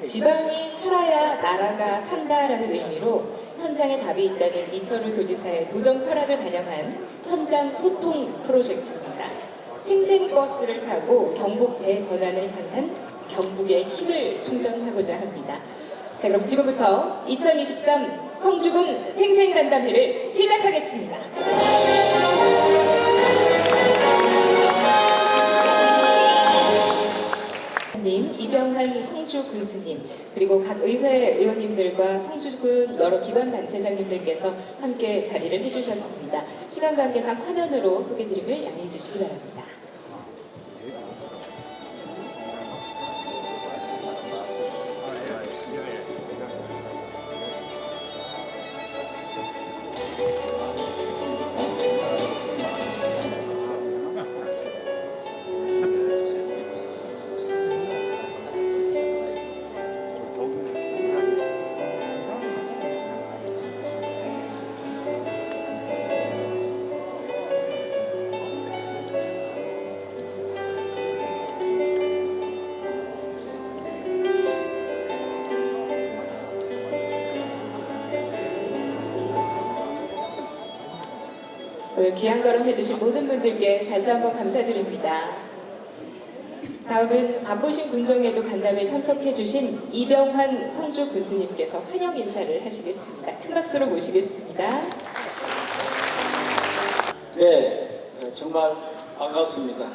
지방이 살아야 나라가 산다라는 의미로 현장에 답이 있다는 이철우 도지사의 도정 철학을 반영한 현장 소통 프로젝트입니다. 생생버스를 타고 경북 대전환을 향한 경북의 힘을 충전하고자 합니다. 자, 그럼 지금부터 2023 성주군 생생간담회를 시작하겠습니다. 이병환 성주군수님, 그리고 각 의회 의원님들과 성주군 여러 기관단체장님들께서 함께 자리를 해주셨습니다. 시간 관계상 화면으로 소개드림을 양해해 주시기 바랍니다. 오늘 귀한 걸음 해주신 모든 분들께 다시 한번 감사드립니다. 다음은 바쁘신 군정에도 간담회 참석해주신 이병환 성주 군수님께서 환영 인사를 하시겠습니다. 큰 박수로 모시겠습니다. 네, 정말 반갑습니다.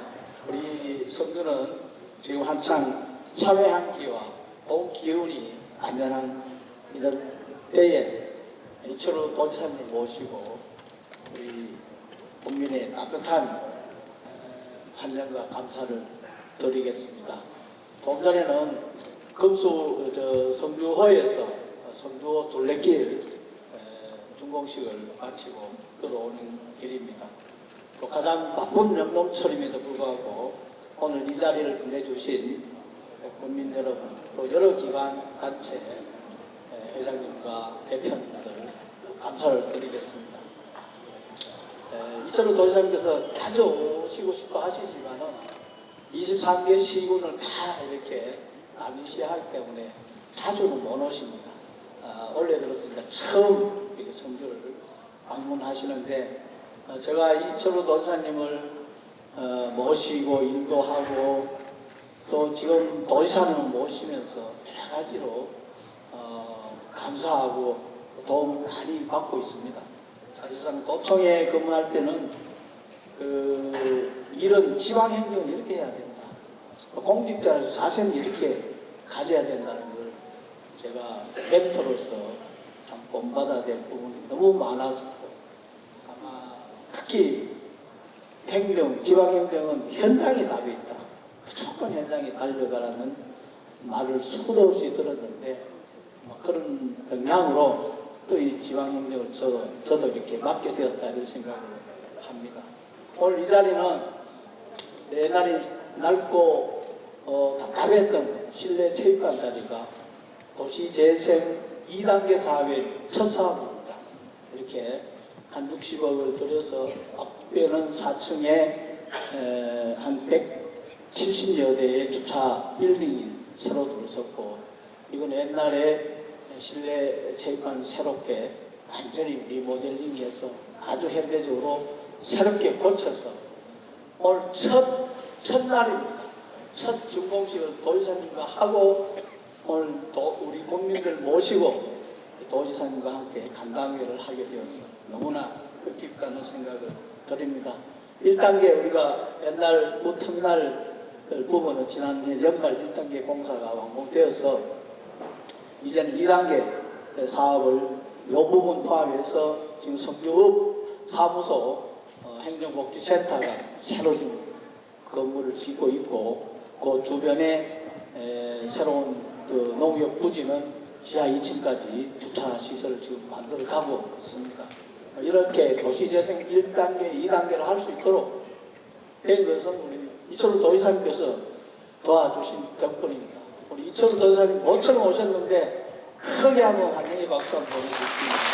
우리 성주는 지금 한창 사회 향기와 봄 기운이 안전한 이런 때에 이철우 도지사님 모시고 우리 국민의 따뜻한 환영과 감사를 드리겠습니다. 좀 전에는 성주호에서 성주호 둘레길 준공식을 마치고 걸어오는 길입니다. 또 가장 바쁜 명동철임에도 불구하고 오늘 이 자리를 빛내주신 국민 여러분, 또 여러 기관 단체 회장님과 대표님들 감사를 드리겠습니다. 이철우 도지사님께서 자주 오시고 싶어 하시지만은 23개 시군을 다 이렇게 남이시하기 때문에 자주는 못 오십니다. 올해 들어서 이제 처음 이렇게 성주를 방문하시는데 제가 이철우 도지사님을 모시고 인도하고 또 지금 도지사님을 모시면서 여러 가지로 감사하고 도움을 많이 받고 있습니다. 사실상 도청에 근무할 때는 이런 지방행정은 이렇게 해야 된다. 공직자로서 자세는 이렇게 가져야 된다는 걸 제가 멘토로서 참 본받아야 될 부분이 너무 많아서 아마 특히 행정, 지방행정은 현장에 답이 있다. 무조건 현장에 달려가라는 말을 수도 없이 들었는데 그런 영향으로 또 이 지방행정을 저도 이렇게 맡게 되었다 이런 생각을 합니다. 오늘 이 자리는 옛날에 넓고 답답했던 실내 체육관 자리가 도시재생 2단계 사업의 첫 사업입니다. 이렇게 한 60억을 들여서 앞에는 4층에 한 170여 대의 주차 빌딩이 새로 들어섰고 이건 옛날에 실내 체육관 새롭게 완전히 리모델링해서 아주 현대적으로 새롭게 고쳐서 오늘 첫날입니다. 첫 준공식을 도지사님과 하고 오늘 우리 국민들 모시고 도지사님과 함께 간담회를 하게 되어서 너무나 뜻깊다는 생각을 드립니다. 1단계 우리가 옛날 무터미널 부분은 지난해 연말 1단계 공사가 완공되어서 이제는 2단계 사업을 이 부분 포함해서 지금 성주읍 사무소 행정복지센터가 새로 지금 건물을 짓고 있고 그 주변에 새로운 농협 부지는 지하 2층까지 주차 시설을 지금 만들어 가고 있습니다. 이렇게 도시재생 1단계, 2단계를 할 수 있도록 된 것은 우리 이철우 도지사님께서 도와주신 덕분입니다. 우리 이철우 도지사님 모처럼 오셨는데 크게 한번 환영의 박수 한번 보내주십니다.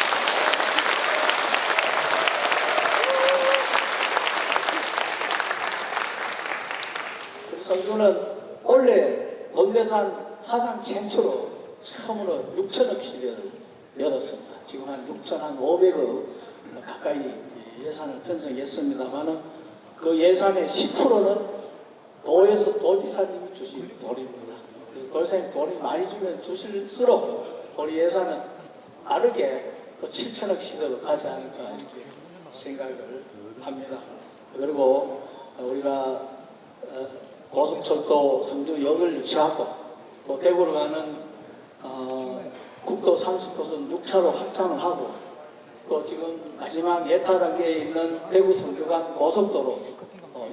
성주는 원래 본대산 사상 최초로 처음으로 6천억 시대를 열었습니다. 지금 한 6,500억 가까이 예산을 편성했습니다만은 그 예산의 10%는 도에서 도지사님이 주신 돈입니다. 그래서 도지사님 돈이 많이 주면 주실수록 우리 예산은 빠르게 또 7천억 시대로 가지 않을까 이렇게 생각을 합니다. 그리고 우리가 고속철도 성주역을 유치하고 또 대구로 가는 국도 30호선 6차로 확장을 하고 또 지금 마지막 예타 단계에 있는 대구 성주 간 고속도로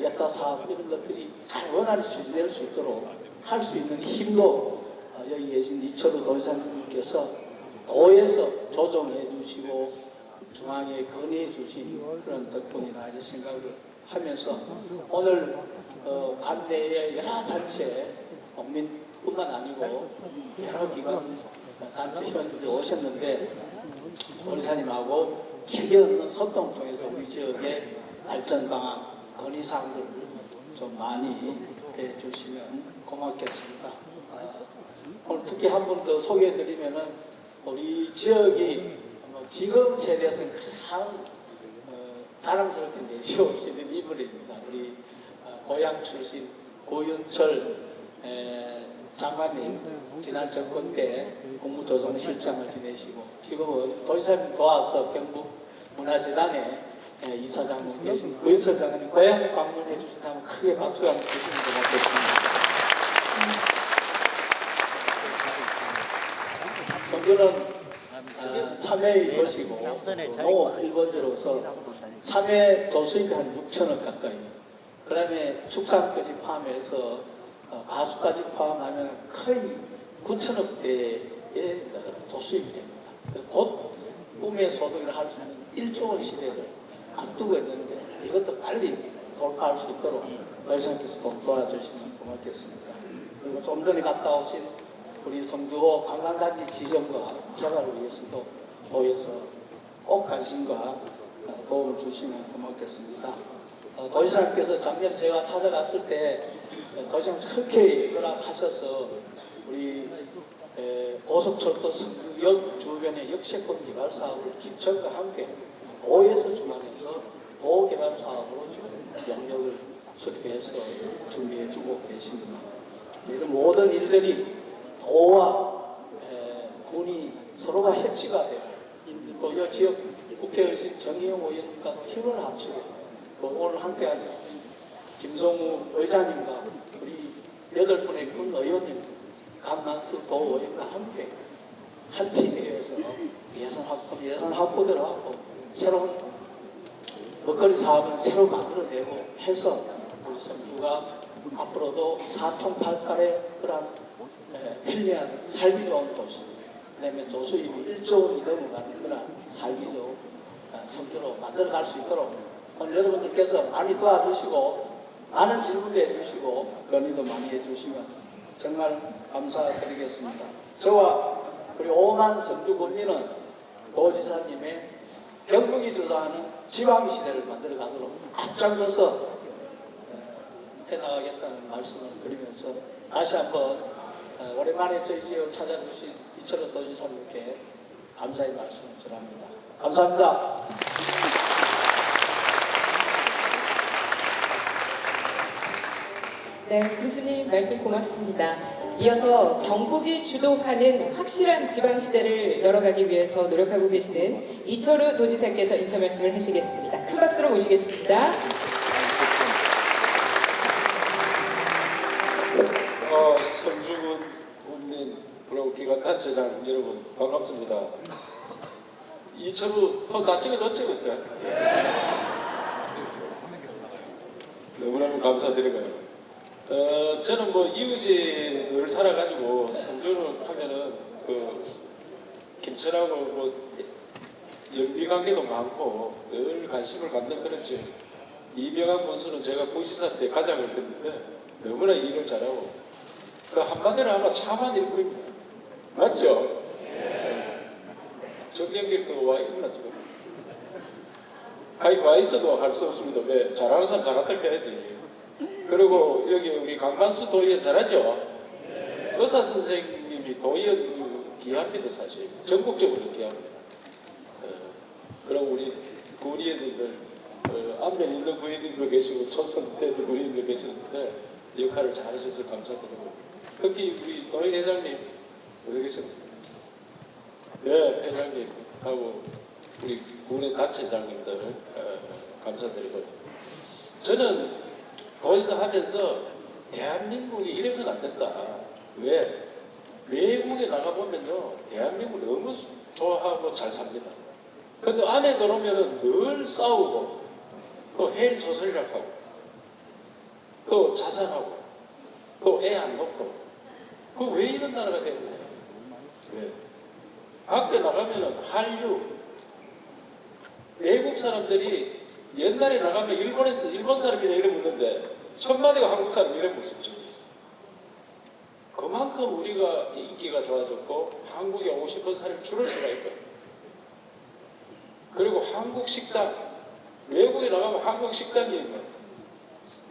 예타 사업 이런 것들이 잘 원활히 추진될 수 있도록 할 수 있는 힘도 여기 계신 이철우 도지사님께서 도에서 조정해 주시고 중앙에 건의해 주신 그런 덕분이라 이런 생각을 하면서 오늘 관내의 여러 단체 국민뿐만 아니고 여러 기관 단체 회원들이 오셨는데 도지사님하고 길게 없는 소통 통해서 우리 지역의 발전 방안 건의사항들을 좀 많이 해주시면 고맙겠습니다. 오늘 특히 한 번 더 소개해드리면은 우리 지역이 지금 세대에서는 가장 자랑스럽게 내세울 수 있는 인물입니다. 우리 고향 출신 고윤철 장관님 지난 정권 때 국무조정실장을 지내시고 지금은 도지사님 도와서 경북 문화재단에 이사장으로 계신 고윤철 장관님 고향 방문해 주신다면 크게 박수 한번 주시면 고맙겠습니다. 성주는 참외의 도시고 농업 1번지로서 참외 조수입이 한 6천억 가까이 그 다음에 축산까지 포함해서 가수까지 포함하면 거의 9천억대의 조수입이 됩니다. 그래서 곧 꿈의 소득을 할 수 있는 1조 원 시대를 앞두고 있는데 이것도 빨리 돌파할 수 있도록 도지사님께서 좀 도와주시면 고맙겠습니다. 그리고 좀 전에 갔다 오신 우리 성주호 관광단지 지정과 개발을 위해서도 도에서 꼭 관심과 도움을 주시면 고맙겠습니다. 도지사님께서 작년에 제가 찾아갔을 때 도지사님 흔쾌히 허락하셔서 우리 고속철도 성주역 주변의 역세권 개발 사업을 김천과 함께 도에서 주관해서 도 개발 사업으로 지금 영역을 수립해서 준비해주고 계십니다. 이런 모든 일들이 도와 군이 서로가 협치가 되고 또 이 지역 국회의원 정의용 의원과 힘을 합치고 또 오늘 함께 하신 김성우 의장님과 우리 8분의 군 의원님 강만수 도 의원과 함께 한 팀이 되어서 예산 확보대로 하고 새로운 먹거리 사업을 새로 만들어내고 해서 우리 성주가 앞으로도 4통8칼의 그런 편리한 살기 좋은 도시 그 다음에 조수입이 1조 원이 넘어가는 그런 살기 좋은 성주로 만들어갈 수 있도록 오늘 여러분들께서 많이 도와주시고 많은 질문도 해주시고 건의도 많이 해주시면 정말 감사드리겠습니다. 저와 우리 5만 성주 국민은 도지사님의 경북이 주도하는 지방시대를 만들어가도록 앞장서서 해나가겠다는 말씀을 드리면서 다시 한번 오랜만에 저희 지역을 찾아주신 이철우 도지사님께 감사의 말씀을 전합니다. 감사합니다. 네, 교수님 말씀 고맙습니다. 이어서 경북이 주도하는 확실한 지방시대를 열어가기 위해서 노력하고 계시는 이철우 도지사께서 인사 말씀을 하시겠습니다. 큰 박수로 모시겠습니다. 성주군 국민 브로기관단체장 여러분 반갑습니다. 이철우 다 찍어줬죠 그때? 너무너무 감사드리고요. 저는 뭐 이웃이 늘 살아가지고 성주를 하면은 김천하고 뭐 연비 관계도 많고 늘 관심을 갖는 그런 지역. 이병학 군수는 제가 부시사 때 가장을 했는데 너무나 일을 잘하고 그 한마디로 아마 참한 일꾼입니다. 맞죠? 정경길도 와 있나 지금? 아니 와 있어도 할 수 없습니다. 왜? 잘하는 사람 잘한다 해야지. 그리고 여기 우리 강만수 도의원 잘하죠? 의사 선생님이 도의원 귀합니다 사실. 전국적으로 귀합니다. 그럼 우리 구의원님들 안면 있는 구의원님도 계시고 초선 때도 구의원님도 계시는데 역할을 잘해주셔서 감사드리고 특히 우리 노인 회장님 어디 계십니까? 네, 회장님하고 우리 군의 단체장님들 감사드리고 저는 도지사 하면서 대한민국이 이래서는 안 된다. 왜? 외국에 나가보면요 대한민국 너무 좋아하고 잘 삽니다. 근데 안에 들어오면은 늘 싸우고 또 해일 조선이라고 하고 또 자살하고 또 애 안 놓고 그 왜 이런 나라가 되느냐? 왜? 밖에 나가면은 한류 외국 사람들이 옛날에 나가면 일본에서 일본 사람이냐 이래 묻는데 첫 마디가 한국 사람 이래 묻습니다. 그만큼 우리가 인기가 좋아졌고 한국에 오고 싶은 사람이 줄을 서가 있고 그리고 한국 식당 외국에 나가면 한국 식당이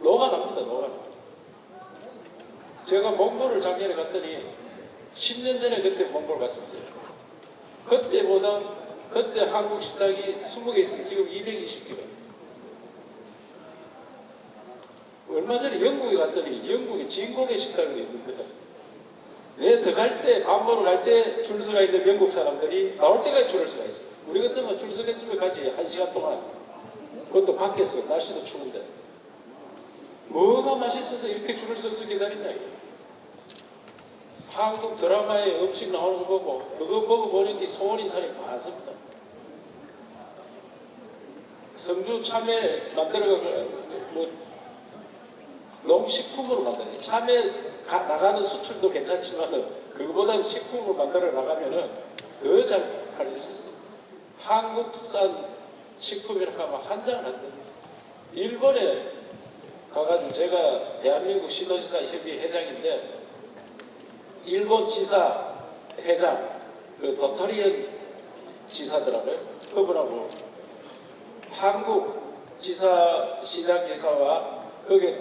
녹아납니다. 녹아납니다. 제가 몽골을 작년에 갔더니 10년 전에 그때 몽골 갔었어요. 그때보다 그때 한국 식당이 20개 있으니 지금 220개가. 얼마 전에 영국에 갔더니 영국에 진공의 식당이 있는데 내 들어갈 때 밥 먹으러 갈 때 줄 서가 있는 영국 사람들이 나올 때까지 줄을 서가 있어요. 우리 같으면 줄 서겠으면 가지 1시간 동안. 그것도 밖에서 날씨도 추운데 뭐가 맛있어서 이렇게 줄을 서서 기다리냐 이거. 한국 드라마에 음식 나오는 거 보고 그거 먹어보는 게 소원인 사람이 많습니다. 성주 참외 만들어가 뭐 농식품으로 만드는 참외 나가는 수출도 괜찮지만은 그거보다는 식품으로 만들어 나가면은 더 잘 팔릴 수 있어요. 한국산 식품이라고 하면 한장을 안 됩니다. 일본에 가가지고 제가 대한민국 시도지사 협의 회장인데 일본 지사 회장 그 도토리언 지사더라고요. 그분하고 한국 지사 시장 지사와 거기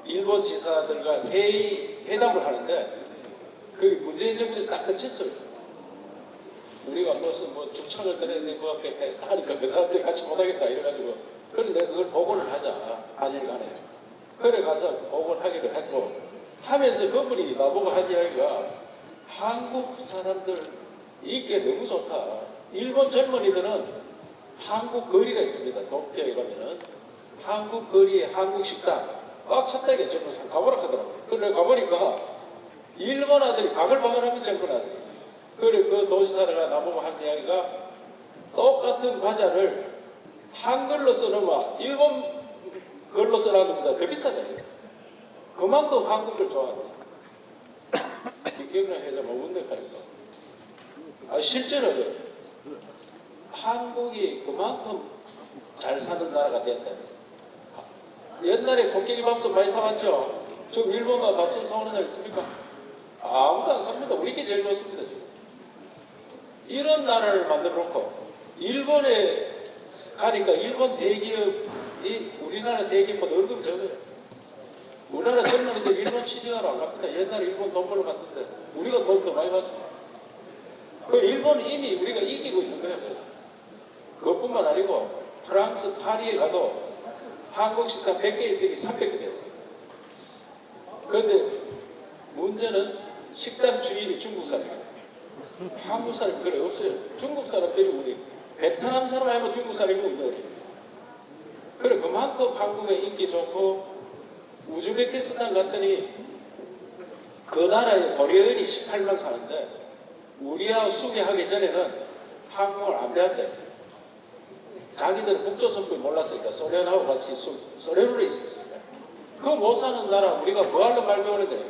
일본 지사들과 회담을 하는데 그 문재인 정부 때 딱 끝쳤어요. 우리가 무슨 뭐 죽창을 들어야 되고 하니까 그 사람들 같이 못하겠다 이래가지고 그런데 내가 그걸 복원을 하자 한일간에 그래 가서 복원하기로 했고 하면서 그분이 나보고 한 이야기가 한국 사람들 인기 너무 좋다. 일본 젊은이들은 한국 거리가 있습니다. 도쿄에 가면은 한국 거리에 한국 식당 꽉 찼다 이게 젊은 사람 가보라 하더라고요. 그래 가보니까 일본 아들이 바글바글하면 젊은 아들이 그래 그 도지사가 나보고 한 이야기가 똑같은 과자를 한글로 써놓으면 일본 글로 써놨는데 더 비싸다. 그만큼 한국을 좋아한다. 김경란 회장 뭐 운동하니까. 실제로 한국이 그만큼 잘 사는 나라가 됐다. 옛날에 코끼리 밥솥 많이 사왔죠. 지금 일본가 밥솥 사오는 날 있습니까? 아무도 안 삽니다. 우리께 제일 좋습니다. 지금. 이런 나라를 만들어 놓고 일본에 가니까 일본 대기업이 우리나라 대기업보다 월급이 적어요. 우리나라 젊은이들 일본 취직하러 안 갑니다. 옛날에 일본 돈 벌러 갔는데 우리가 돈 더 많이 받습니다. 그 일본은 이미 우리가 이기고 있는 거예요. 그것뿐만 아니고 프랑스 파리에 가도 한국 식당 100개 있더니 300개 됐어요. 그런데 문제는 식당 주인이 중국 사람이에요. 한국 사람이 그래 없어요. 중국 사람들이 우리 베트남 사람 하면 중국 사람이 운동을 해요. 그래 그만큼 한국의 인기 좋고 우즈베키스탄 갔더니 그 나라에 고려인이 18만 사는데 우리하고 수교하기 전에는 한국을 안 배웠대. 자기들은 북조선도 몰랐으니까 소련하고 같이 소련으로 있었으니까 그거 못 사는 나라 우리가 뭐하러 말 배우는데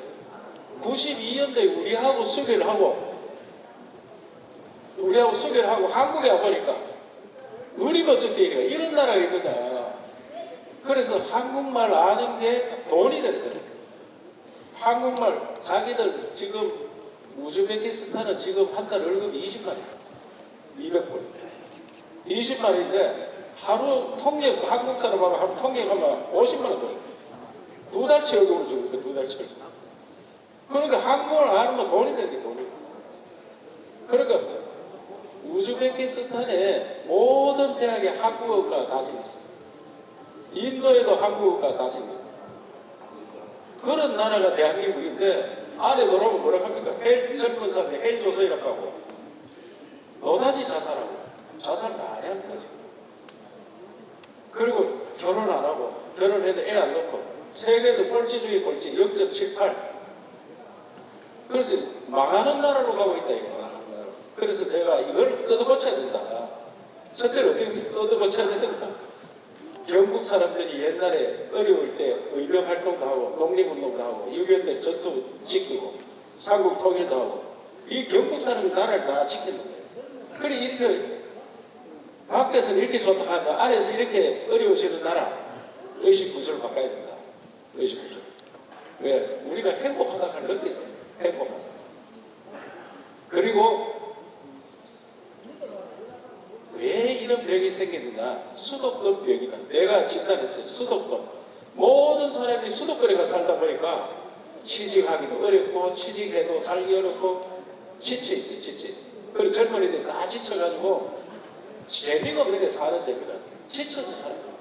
92년도에 우리하고 수교를 하고 한국에 와보니까 우리 멋쩍대 이래가 이런 나라가 있느냐. 그래서 한국말 아는 게 돈이 되는 거예요. 한국말 자기들 지금 우즈베키스탄은 지금 한 달 월급이 20만이에요. 200불. 20만인데 하루 통역 한국 사람하고 하루 통역하면 50만 원 돈. 두 달치 월급을 주는 거예요. 두 달치 월급. 그러니까 한국을 아는 돈이 되는 게 돈이에요. 그러니까 우즈베키스탄의 모든 대학에 한국어가 다 생겼어요. 인도에도 한국어가 다 생겼어요. 그런 나라가 대한민국인데 안에 들어오면 뭐라고 합니까? 헬 젊은 사람이 헬조선이라고 하고 너다지 자살하고 자살 많이 합니다 지금. 그리고 결혼 안 하고 결혼해도 애 안 낳고 세계에서 꼴찌 중에 꼴찌 0.78. 그래서 망하는 나라로 가고 있다 이거. 그래서 제가 이걸 뜯어고쳐야 된다. 첫째로 어떻게 뜯어고쳐야 된다. 경북 사람들이 옛날에 어려울 때 의병 활동도 하고 독립운동도 하고 6.25 때 전투 지키고 삼국 통일도 하고 이 경북 사람이 나라를 다 지키는 거예요. 그래 이렇게 밖에서는 이렇게 좋다 하는데 안에서 이렇게 어려우시는 나라 의식구조를 바꿔야 된다. 의식구조. 왜? 우리가 행복하다 할 느끼네. 행복하다. 그리고 왜 이런 병이 생기느냐? 수도권 병이다. 내가 진단했어요. 수도권. 모든 사람이 수도권에 살다 보니까 취직하기도 어렵고 취직해도 살기 어렵고 지쳐있어요. 지쳐있어요. 그리고 젊은이들 다 지쳐가지고 재미가 없는 게 사는 재미가 지쳐서 살아요.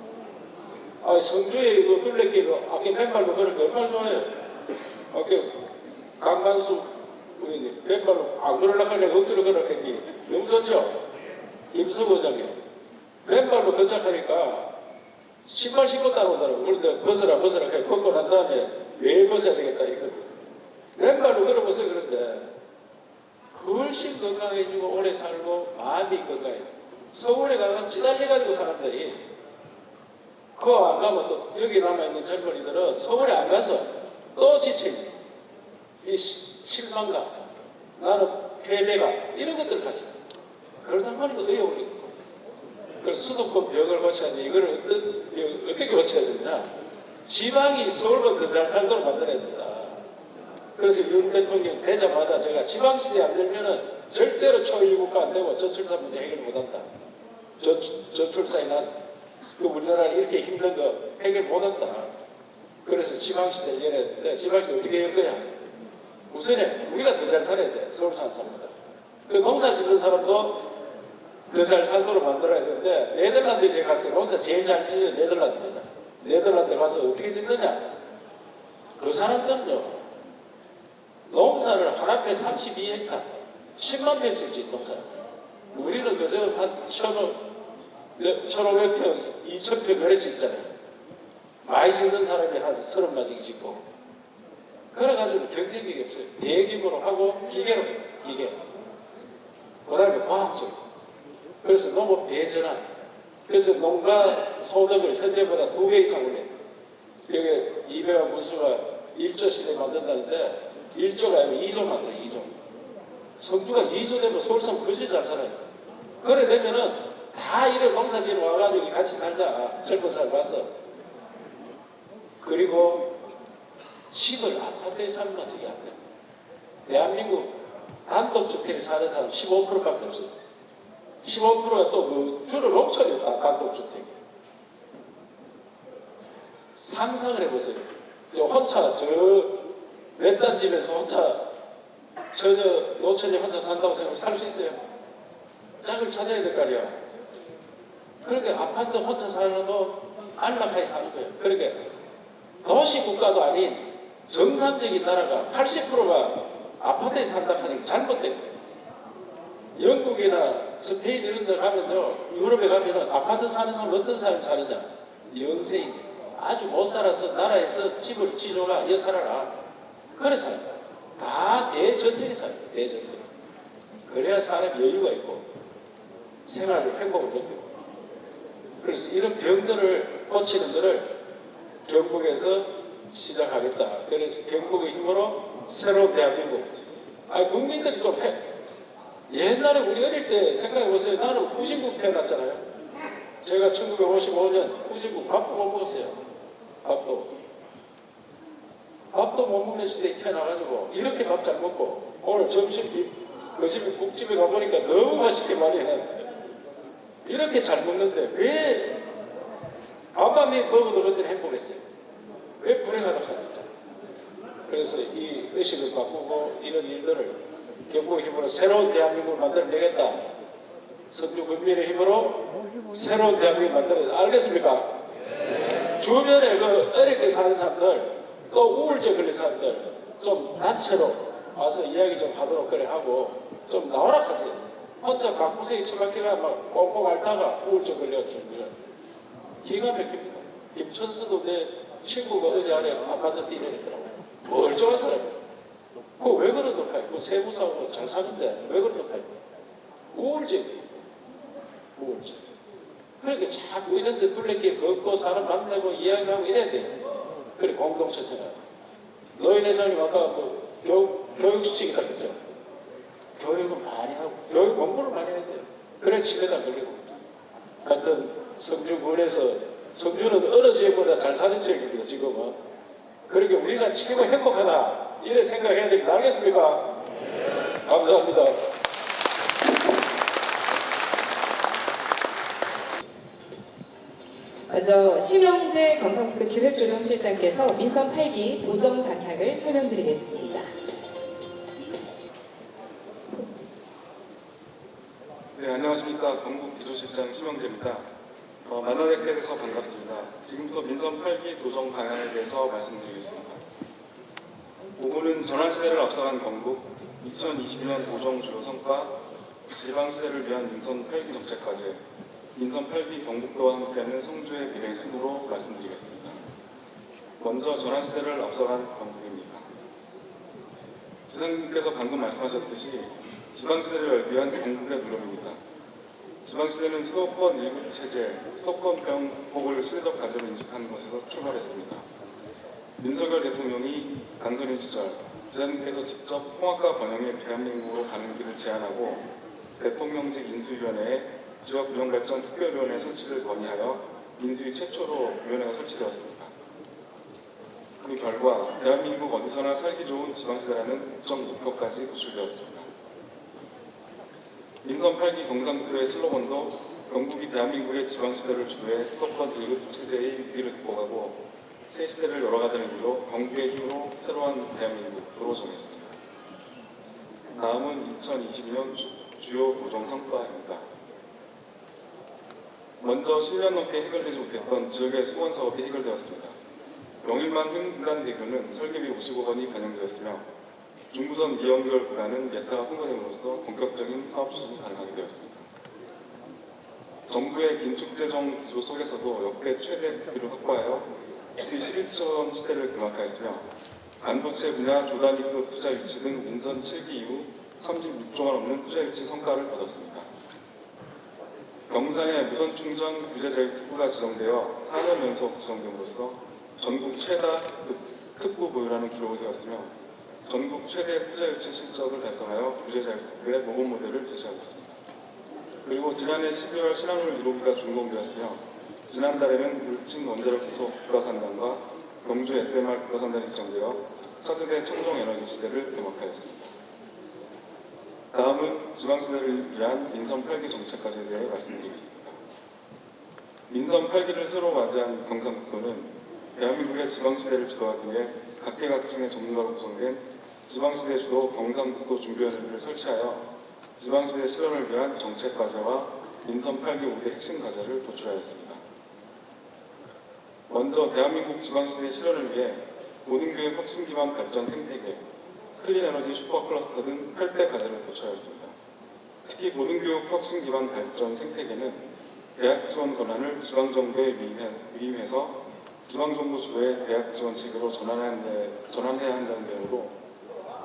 아, 성주에 이거 둘레길로 아까 맨발로 걸은 게 얼마나 좋아요. 아까 강만수 부인님 맨발로 안 걸으려고 하려고 억지로 걸었겠니. 너무 좋죠? 김수부 의장님 맨발로 건작하니까 신발 신고 따라오더라고. 그런데 벗어라 그래 벗고 난 다음에 매일 벗어야 되겠다 이거. 맨발로 걸어보세요. 그런데 훨씬 건강해지고 오래 살고 마음이 건강해요. 서울에 가면 찌달려가지고 사람들이 그거 안 가면 또 여기 남아있는 젊은이들은 서울에 안 가서 또 지쳐있는 이 실망감, 나는 패배감 이런 것들 가지고 그러다 보니까 어려워요. 그래서 수도권 병을 고쳐야 돼. 이걸 어떻게 고쳐야 되냐? 지방이 서울보다 더 잘 살도록 만들어야 된다. 그래서 윤 대통령 되자마자 제가 지방시대 안 들면은 절대로 초일국가 안 되고 저출산 문제 해결 못 한다. 저출산이 난 그 우리나라 이렇게 힘든 거 해결 못 한다. 그래서 지방시대를 열었는데 지방시대 어떻게 열 거야? 우선에 우리가 더 잘 살아야 돼. 서울 사는 사람보다. 그 농사 짓는 사람도 더 잘 살도록 만들어야 되는데 네덜란드에 제가 갔어요. 농사 제일 잘 짓는 네덜란드입니다. 네덜란드 가서 어떻게 짓느냐? 그 사람들은요 농사를 한 앞에 32헥타 10만 평씩 짓는 농사. 우리는 그저 한 1,500평 2,000평 그래 짓잖아요. 많이 짓는 사람이 한 30마디 짓고 그래가지고 경쟁력이 없어요. 대규모로 하고 기계로 기계. 그 다음에 과학적으로. 그래서 농업 대전환. 그래서 농가 소득을 현재보다 2배 이상 올려요. 여기 이배관 문수가 1조 시대 만든다는데 1조가 아니면 2조 만들어요. 2조. 성주가 2조 되면 서울 사람 그지 잘 살아요. 그래 되면은 다 이런 농사 지으러 와가지고 같이 살자. 젊은 사람 와서. 그리고 집을 아파트에 사는 건 저기 안 돼요. 대한민국 단독주택에 사는 사람 15%밖에 없어요. 15%가 또 주로 농촌이다. 단독주택. 상상을 해보세요. 저 혼자 외딴 집에서 혼자 전혀 노천이 혼자 산다고 생각하면 살 수 있어요? 짝을 찾아야 될 거 아니야. 그러니까 아파트 혼자 살아도 안락하게 사는 거예요. 그러니까 도시 국가도 아닌 정상적인 나라가 80%가 아파트에 산다 하니까 잘못된 거예요. 영국이나 스페인 이런 데 가면요, 유럽에 가면은 아파트 사는 사람 어떤 사람이 사느냐? 영세인. 아주 못 살아서 나라에서 집을 지줘가 여 살아라. 그래 살아요. 다 대저택에 살아요. 대저택. 그래야 사람이 여유가 있고 생활을 행복을 느끼고. 그래서 이런 병들을 고치는 것을 경북에서 시작하겠다. 그래서 경북의 힘으로 새로운 대한민국. 국민들이 좀 해. 옛날에 우리 어릴 때 생각해 보세요. 나는 후진국 태어났잖아요. 제가 1955년 후진국 밥도 못 먹었어요. 밥도 못 먹는 시대에 태어나가지고 이렇게 밥 잘 먹고 오늘 점심 그 집에 국집에 가보니까 너무 맛있게 마련했는데 이렇게 잘 먹는데 왜 밥만 먹어도 그때는 행복했어요. 왜 불행하다 하니까. 그래서 이 의식을 바꾸고 이런 일들을 경북의 힘으로 새로운 대한민국을 만들어내겠다. 선주 국민의 힘으로 새로운 대한민국을 만들어내겠다. 알겠습니까? 주변에 그 어렵게 사는 사람들 또 우울증 걸린 사람들 좀 단체로 와서 이야기 좀 하도록 그래 하고 좀 나오라 하세요. 혼자 방구석에 처박혀가 막 꽁꽁 앓다가 우울증 걸려가지고 기가 막힙니다. 김천수도 내 친구가 어제 아래 아파트 뛰내리더라고. 멀쩡한 사람이야. 그거 왜 그런 걸까요? 그 세무사하고 잘 사는데 왜 그런 걸까요? 우울증. 그러니까 자꾸 이런 데 둘레길 걷고 사람 만나고 이야기하고 이래야 돼. 그래 공동체 생활. 노인 회장님 아까 뭐 교육수칙이다 그랬죠? 교육은 많이 하고 교육 공부를 많이 해야 돼요. 그래 치매도 안 걸리고. 하여튼 성주군에서 성주는 어느 지역보다 잘 사는 지역입니다 지금은. 그러니까 우리가 최고 행복하다 이래 생각해야 됩니다. 알겠습니까? 감사합니다. 먼저 심영재 경상북도 기획조정실장께서 민선 8기 도정 방향을 설명드리겠습니다. 네, 안녕하십니까. 경북 기조실장 심영재입니다. 만나뵙게 돼서 반갑습니다. 지금부터 민선 8기 도정 방향에 대해서 말씀드리겠습니다. 5부는 전환시대를 앞서간 경북 2020년 도정 주요 성과, 지방시대를 위한 민선 8기 정책과제, 민선 8기 경북도와 함께하는 성주의 미래 순으로 말씀드리겠습니다. 먼저 전환시대를 앞서간 경북입니다. 지상님께서 방금 말씀하셨듯이 지방시대를 위한 경북의 노력입니다. 지방시대는 수도권 일부 체제, 수도권병 극복을 시대적 과제로 인식하는 것에서 출발했습니다. 윤석열 대통령이 당선인 시절 기자님께서 직접 통합과 번영의 대한민국으로 가는 길을 제안하고 대통령직 인수위원회에 지역균형발전 특별위원회 설치를 건의하여 인수위 최초로 위원회가 설치되었습니다. 그 결과 대한민국 어디서나 살기 좋은 지방시대라는 국정 목표까지 도출되었습니다. 민선 8기 경상북도의 슬로건도 경북이 대한민국의 지방시대를 주도해 수도권 1급 체제의 위기를 극복하고 새 시대를 열어가자는 의미로 경북의 힘으로 새로운 대한민국으로 정했습니다. 다음은 2022년 주요 도정 성과입니다. 먼저 10년 넘게 해결되지 못했던 지역의 수원 사업이 해결되었습니다. 영일만 횡단대교는 설계비 55억 원이 반영되었으며 중부선 이연결 구간은 예타가 통과됨으로써 본격적인 사업 추진이 가능하게 되었습니다. 정부의 긴축재정 기조 속에서도 역대 최대 부피를 확보하여 11조 시대를 금확하였으며 반도체 분야 조단위급 투자 유치 등 민선 7기 이후 36조가 넘는 투자 유치 성과를 거뒀습니다. 경산에 무선 충전 규제 자율 특구가 지정되어 4년 연속 지정됨으로써 전국 최다 특구 보유라는 기록을 세웠으며 전국 최대 투자 유치 실적을 달성하여 규제 자율 특구의 모범 모델을 제시하고 있습니다. 그리고 지난해 12월 신한울 1호기가 준공되었으며 지난달에는 울진 원자력 수소 국가산단과 경주 SMR 국가산단이 지정되어 차세대 청정에너지 시대를 개막하였습니다. 다음은 지방시대를 위한 민선 8기 정책과제에 대해 말씀드리겠습니다. 민선 8기를 새로 맞이한 경상북도는 대한민국의 지방시대를 주도하기 위해 각계각층의 전문가로 구성된 지방시대 주도 경상북도 준비위원회를 설치하여 지방시대 실현을 위한 정책과제와 민선 8기 5대 핵심 과제를 도출하였습니다. 먼저 대한민국 지방시대 실현을 위해 모든 교육 혁신 기반 발전 생태계, 클린에너지 슈퍼클러스터 등 8대 과제를 도출하였습니다. 특히 고등교육 혁신 기반 발전 생태계는 대학 지원 권한을 지방정부에 위임해서 지방정부 주도의 대학 지원 체계로 전환해야 한다는 내용으로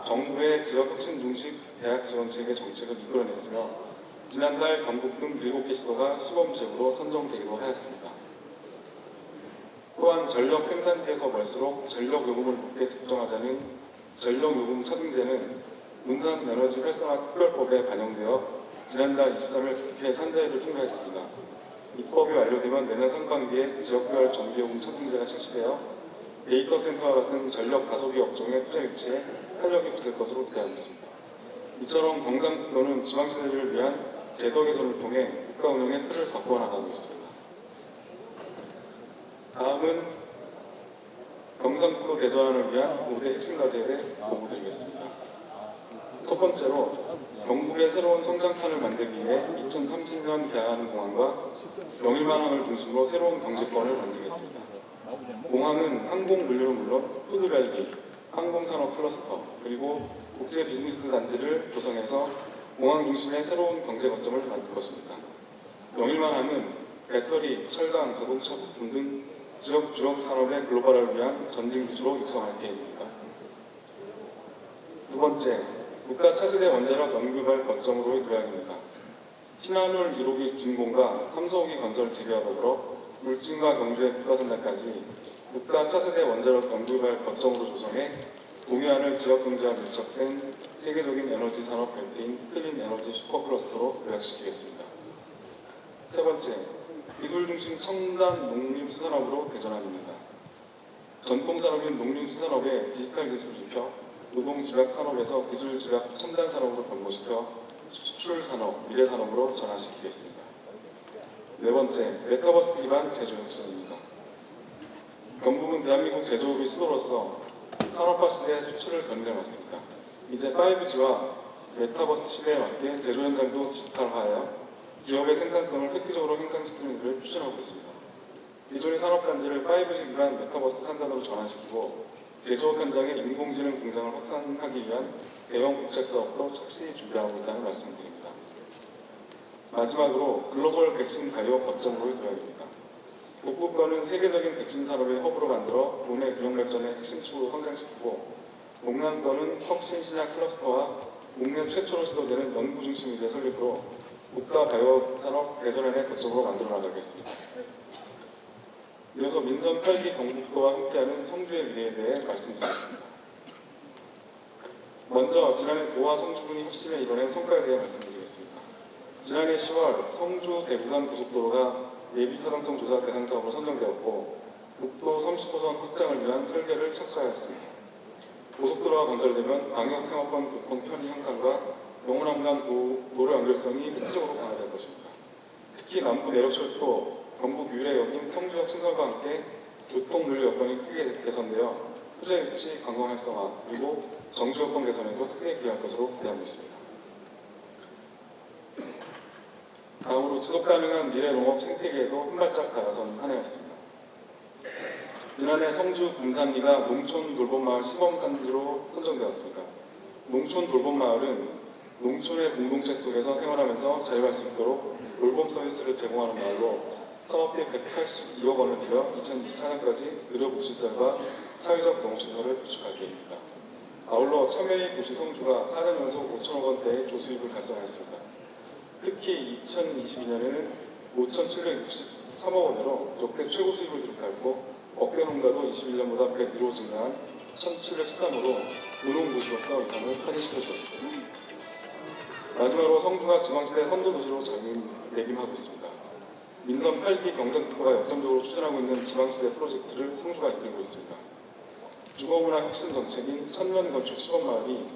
정부의 지역 혁신 중심 대학 지원 체계 정책을 이끌어냈으며 지난달 경북 등 7개 시도가 시범지역으로 선정되기도 하였습니다. 또한 전력 생산지에서 멀수록 전력 요금을 높게 책정하자는 전력요금 차등제는 문산에너지 활성화 특별법에 반영되어 지난달 23일 국회 산자위를 통과했습니다. 입법이 완료되면 내년 상반기에 지역별 전기요금 차등제가 실시되어 데이터 센터와 같은 전력 다소비 업종의 투자 유치에 활력이 붙을 것으로 기대하고 있습니다. 이처럼 경상북도는 지방시대를 위한 제도 개선을 통해 국가 운영의 틀을 바꿔 나가고 있습니다. 다음은 경상북도 대전을 위한 5대 핵심 과제에 대해 보고드리겠습니다. 첫 번째로 경북의 새로운 성장판을 만들기 위해 2030년 개항하는 공항과 영일만항을 중심으로 새로운 경제권을 만들겠습니다. 공항은 항공 물류는 물론 푸드밸리, 항공산업 클러스터, 그리고 국제 비즈니스 단지를 구성해서 공항 중심의 새로운 경제 거점을 만들 것입니다. 영일만항은 배터리, 철강, 자동차 부품 등 지역 주력 산업의 글로벌화를 위한 전진 기술로 육성할 계획입니다. 두 번째, 국가 차세대 원자력 연구개발 거점으로의 도약입니다. 신한울 1호기 준공과 3, 4호기 건설 재개와 더불어 울진과 경주의 국가선단까지 국가 차세대 원자력 연구개발 거점으로 조성해 동해안을 지역경제와 밀접된 세계적인 에너지 산업 벨트인 클린 에너지 슈퍼클러스터로 도약시키겠습니다. 세 번째, 기술 중심 첨단 농림수산업으로 대전합니다. 전통산업인 농림수산업에 디지털 기술을 입혀 노동집약산업에서 기술집약 첨단산업으로 변모시켜 수출산업, 미래산업으로 전환시키겠습니다. 네 번째, 메타버스 기반 제조혁신입니다. 경북은 대한민국 제조업의 수도로서 산업화 시대의 수출을 견인해왔습니다. 이제 5G와 메타버스 시대에 맞게 제조 현장도 디지털화하여 기업의 생산성을 획기적으로 향상시키는 일을 추진하고 있습니다. 기존의 산업단지를 5G 기반 메타버스 산단으로 전환시키고 제조업 현장에 인공지능 공장을 확산하기 위한 대형 국책 사업도 착실히 준비하고 있다는 말씀드립니다. 마지막으로 글로벌 백신 바이오 거점으로의 도약입니다. 북부권은 세계적인 백신 산업의 허브로 만들어 국내 기업 발전의 핵심 축으로 성장시키고 동남권은 혁신 신약 클러스터와 국내 최초로 시도되는 연구 중심 일의 설립으로 국가 바이오 산업 대전환의 거점으로 만들어 나가겠습니다. 이어서 민선 8기 경북도와 함께하는 성주의 미래에 대해 말씀드리겠습니다. 먼저 지난해 도와 성주군이 혁신에 이뤄낸 성과에 대해 말씀드리겠습니다. 지난해 10월 성주 대구간 고속도로가 예비 타당성 조사 대상 사업으로 선정되었고 국도 30호선 확장을 위한 설계를 착수하였습니다. 고속도로가 건설되면 광역 생활권 교통 편의 향상과 영호남 간 도로 연결성이 획기적으로 강화될 것입니다. 특히 남부 내륙철도 경북 유래역인 성주역 신설과 함께 교통 물류 여건이 크게 개선되어 투자 유치, 관광 활성화, 그리고 정주 여건 개선에도 크게 기여할 것으로 기대하고 있습니다. 다음으로 지속가능한 미래 농업 생태계에도 한 발짝 다가선 한 해였습니다. 지난해 성주 금산리가 농촌 돌봄마을 시범산지로 선정되었습니다. 농촌 돌봄마을은 농촌의 공동체 속에서 생활하면서 자유할 수 있도록 돌봄 서비스를 제공하는 마을로 사업비 182억 원을 들여 2024년까지 의료복지시설과 사회적 농업시설을 구축할 계획입니다. 아울러 참여의 도시 성주가 4년 연속 5천억 원대의 조수입을 달성했습니다. 특히 2022년에는 5,763억 원으로 역대 최고 수입을 기록하였고 억대 농가도 21년보다 101호 증가한 1,713으로 근홍도시로서 이상을 확인시켜 주었습니다. 마지막으로 성주가 지방시대 선도도시로 자리매김하고 있습니다. 민선 8기 경상북도가 역점적으로 추진하고 있는 지방시대 프로젝트를 성주가 이끌고 있습니다. 주거문화 혁신 정책인 천년건축 시범마을이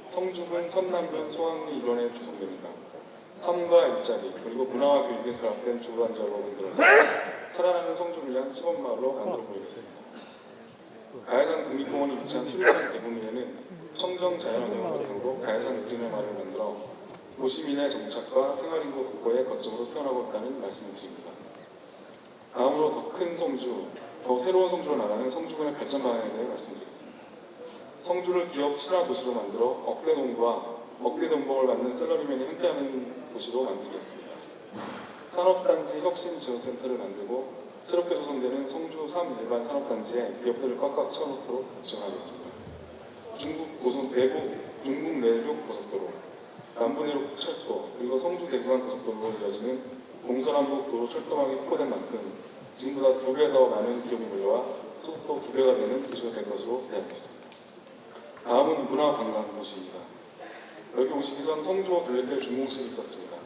성주군 선남군 소학리 일원에 조성됩니다. 삶과 일자리 그리고 문화와 교육이 결합된 주거단지로 만들어서 살아나는 성주를 위한 시범마을로 만들어 보이겠습니다. 가야산 국립공원이 위치한 수리산 대분리에는 청정 자연환경을 바탕으로 가야산 그림의 마을을 만들어 도시민의 정착과 생활인구 확보의 거점으로 태어나고 있다는 말씀을 드립니다. 다음으로 더 큰 성주, 더 새로운 성주로 나가는 성주군의 발전 방향에 대해 말씀드리겠습니다. 성주를 기업 친화 도시로 만들어 억대 농구와 억대 동봉을 받는 셀러리맨이 함께하는 도시로 만들겠습니다. 산업단지 혁신지원센터를 만들고 새롭게 조성되는 성주 3 일반 산업단지에 기업들을 꽉꽉 채워놓도록 지원하겠습니다. 중국 내륙 고속도로, 남부 내륙 철도, 그리고 성주 대구간 고속도로로 이어지는 동서남북 도로 철도망이 확보된 만큼 지금보다 2배 더 많은 기업이 몰려와 속도 2배가 되는 도시가 될 것으로 기대하겠습니다. 다음은 문화관광 도시입니다. 여기 오시기 전 성주 둘레길 준공식이 있었습니다.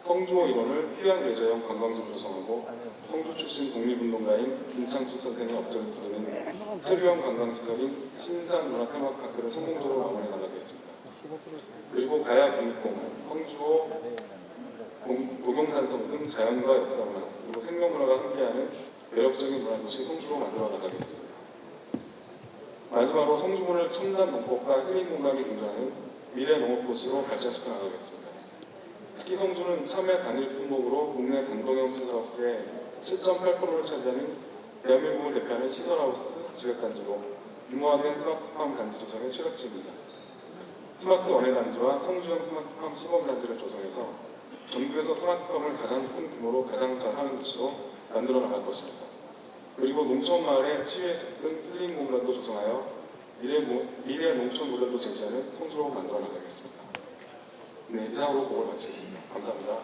성주호 일원을 휴양레저형 관광지로 조성하고 성주 출신 독립운동가인 김창수 선생의 업적을 부르는 체류형 관광시설인 신산문화테마파크를 성공적으로 마무리 나가겠습니다. 그리고 가야 국립공원, 성주호 녹용산성 등 자연과 역사문화 그리고 생명문화가 함께하는 매력적인 문화도시 성주로 만들어 나가겠습니다. 마지막으로 성주군을 첨단 농법과 힐링공간이 공존하는 미래 농업도시로 발전시켜 나가겠습니다. 특히 성주는 참외 단일 품목으로 국내 단독형 시설하우스의 7.8%를 차지하는 대한민국을 대표하는 시설하우스 지역단지로 규모화된 스마트팜 단지 조성의 최적지입니다. 스마트 원예 단지와 성주형 스마트팜 시범단지를 조성해서 전국에서 스마트팜을 가장 큰 규모로 가장 잘하는 도시로 만들어 나갈 것입니다. 그리고 농촌 마을에 치유해숲 등 힐링 공간도 조성하여 미래 농촌 모델도 제시하는 성주로 만들어 나가겠습니다. 네, 이상으로 보고를 마치겠습니다. 감사합니다.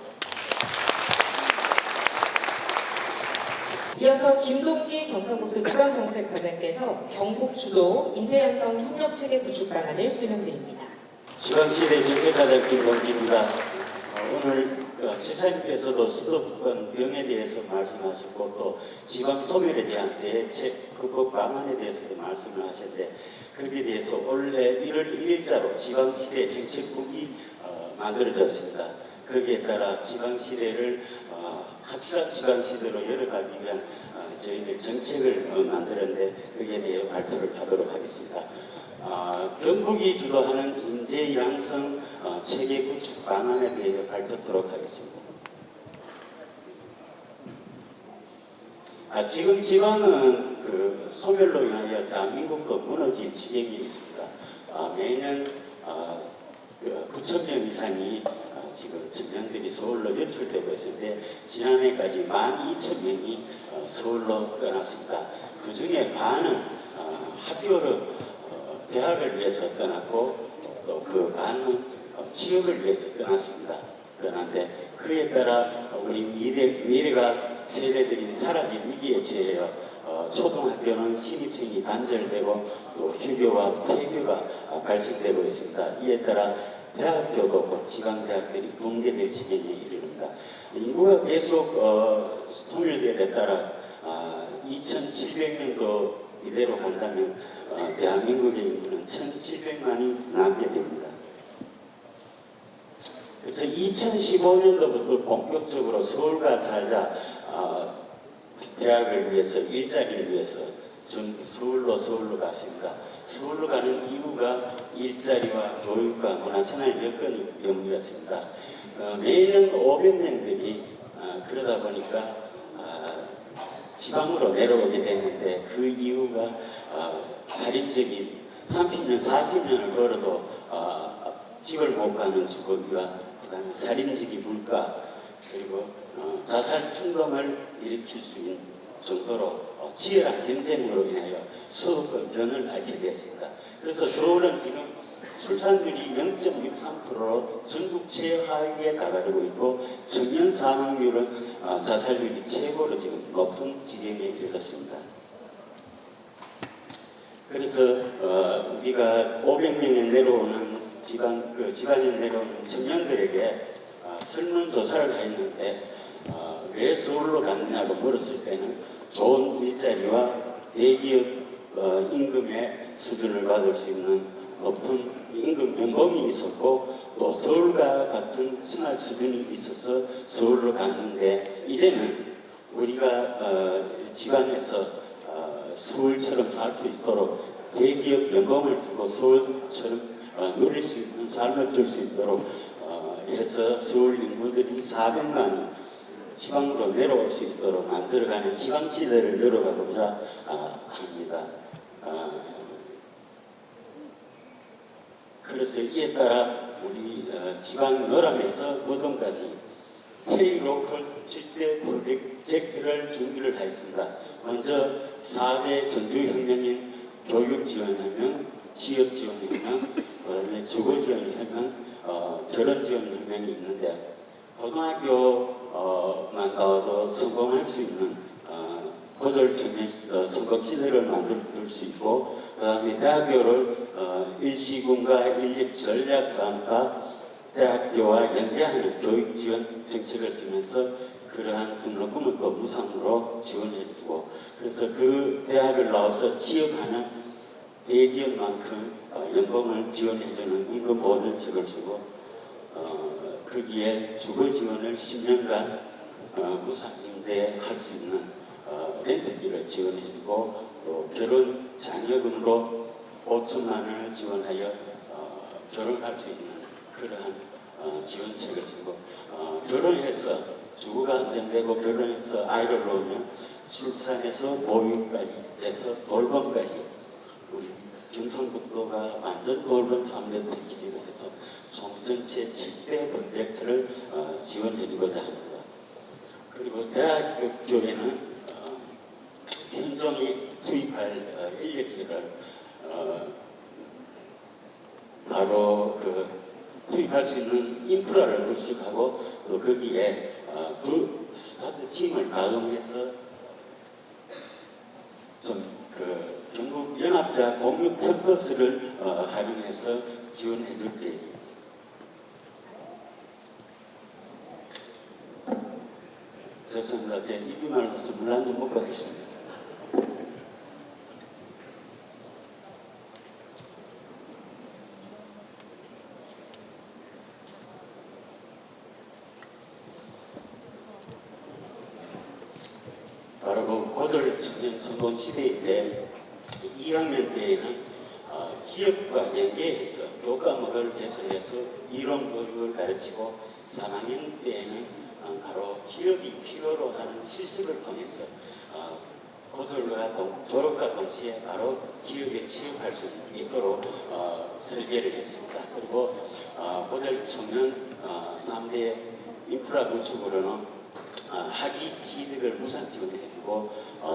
이어서 김동기 경상북도 지방정책과장께서 경북 주도 인재양성 협력체계 구축 방안을 설명드립니다. 지방시대 정책과장 김동기입니다. 오늘 지사님께서도 수도권 병에 대해서 말씀하셨고 또 지방 소멸에 대한 대책 극복 방안에 대해서도 말씀을 하셨는데 거기에 대해서 올해 1월 1일자로 지방시대 정책국이 만들어졌습니다. 거기에 따라 지방시대를 확실한 지방시대로 열어가기 위한 저희들 정책을 만들었는데 거기에 대해 발표를 하도록 하겠습니다. 경북이 주도하는 인재 양성 체계 구축 방안에 대해 발표하도록 하겠습니다. 지금 지방은 그 소멸로 인하여 대한민국도 무너질 지경이 있습니다. 매년 9,000명 이상이 지금 청년들이 서울로 유출되고 있는데 지난해까지 12,000명이 서울로 떠났습니다. 그 중에 반은 학교를 대학을 위해서 떠났고 또 그 반은 취업을 위해서 떠났습니다. 떠났는데 그에 따라 우리 미래가 세대들이 사라진 위기에 처해요. 초등학교는 신입생이 단절되고 또 휴교와 폐교가 발생되고 있습니다. 이에 따라 대학교도 곧 지방대학들이 붕괴될 지경에 이르릅니다. 인구가 계속 소멸됨에 따라 2700년도 이대로 간다면 대한민국의 인구는 1700만이 남게 됩니다. 그래서 2015년도부터 본격적으로 서울과 살자 대학을 위해서 일자리를 위해서 전부 서울로 갔습니다. 서울로 가는 이유가 일자리와 교육과 문화생활 여건이 때문이었습니다. 매년 500명들이 그러다 보니까 지방으로 내려오게 됐는데 그 이유가 살인적인 30년, 40년을 걸어도 집을 못 가는 주거비와 그다음에 살인적인 물가 그리고 자살 충동을 일으킬 수 있는 정도로 치열한 경쟁으로 인하여 수도권 변을 앓게 됐습니다. 그래서 서울은 지금 출산율이 0.63%로 전국 최하위에 다다르고 있고 청년 사망률은 자살률이 최고로 지금 높은 지경에 이르렀습니다. 그래서 우리가 500명에 내려오는 지방에 내려오는 청년들에게 설문조사를 했는데 왜 서울로 갔느냐고 물었을 때는 좋은 일자리와 대기업 임금의 수준을 받을 수 있는 높은 임금 연봉이 있었고 또 서울과 같은 생활 수준이 있어서 서울로 갔는데 이제는 우리가 지방에서 서울처럼 살 수 있도록 대기업 연봉을 두고 서울처럼 누릴 수 있는 삶을 줄 수 있도록 해서 서울 인구들이 400만이 지방으로 내려올 수 있도록 만들어가는 지방시대를 열어가고자 합니다. 그래서 이에 따라 우리 지방 열람에서 무덤까지 K-로컬 7대 프로젝트를 준비를 하였습니다. 먼저 4대 전주혁명인 교육지원혁명, 지역지원혁명, 그다음에 주거지원혁명, 결혼지원혁명이 있는데 고등학교만 나와도 성공할 수 있는 고졸청년 성공시대를 만들 수 있고 그다음에 대학교를 일시군과 인력전략사업과 대학교와 연계하는 교육 지원 정책을 쓰면서 그러한 등록금을 또 무상으로 지원해주고, 그래서 그 대학을 나와서 취업하는 대기업만큼 연봉을 지원해주는 임금 보전책을 쓰고, 거기에 주거 지원을 10년간 무상 임대할 수 있는 렌트비를 지원해주고, 또 결혼 자녀금으로 5천만 원을 지원하여 결혼할 수 있는 그러한 지원책을 쓰고, 결혼해서 주거가 안정되고 결혼해서 아이를 낳으면 출산에서 보육까지 해서 돌봄까지 우리 경상북도가 완전 돌봄 3대 기지로 해서 총 전체 7대 프로젝트를 지원해주고자 합니다. 그리고 대학교에는 현종이 투입할 인력들을 바로 투입할 수 있는 인프라를 구축하고, 또 거기에 그 스타트 팀을 가동해서 전국 연합자 공유 캠퍼스를 활용해서 지원해 줄 계획입니다. 죄송합니다. 제 입이 말라서 물 한 잔 먹고 하겠습니다. 바로 그 고졸 청년 성공 시대인데, 2학년 때에는 기업과 연계해서 교과목을 개설해서 이론 교육을 가르치고, 3학년 때에는 바로 기업이 필요로 하는 실습을 통해서 고졸과 졸업과 동시에 바로 기업에 취업할 수 있도록 설계를 했습니다. 그리고 고졸 청년 3대 인프라 구축으로는 학위 취득을 무상 지원해주고,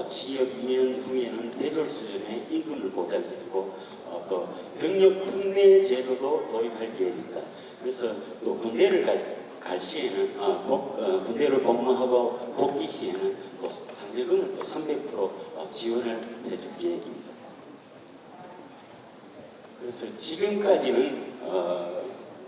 취업 2년 후에는 대졸 수준의 임금을 보장해주고, 또 병력 특례 제도도 도입할 계획입니다. 그래서 또 군대를 갈 시에는 군대를 복무하고 복귀 시에는 또 상여금을 또 300% 지원을 해줄 계획입니다. 그래서 지금까지는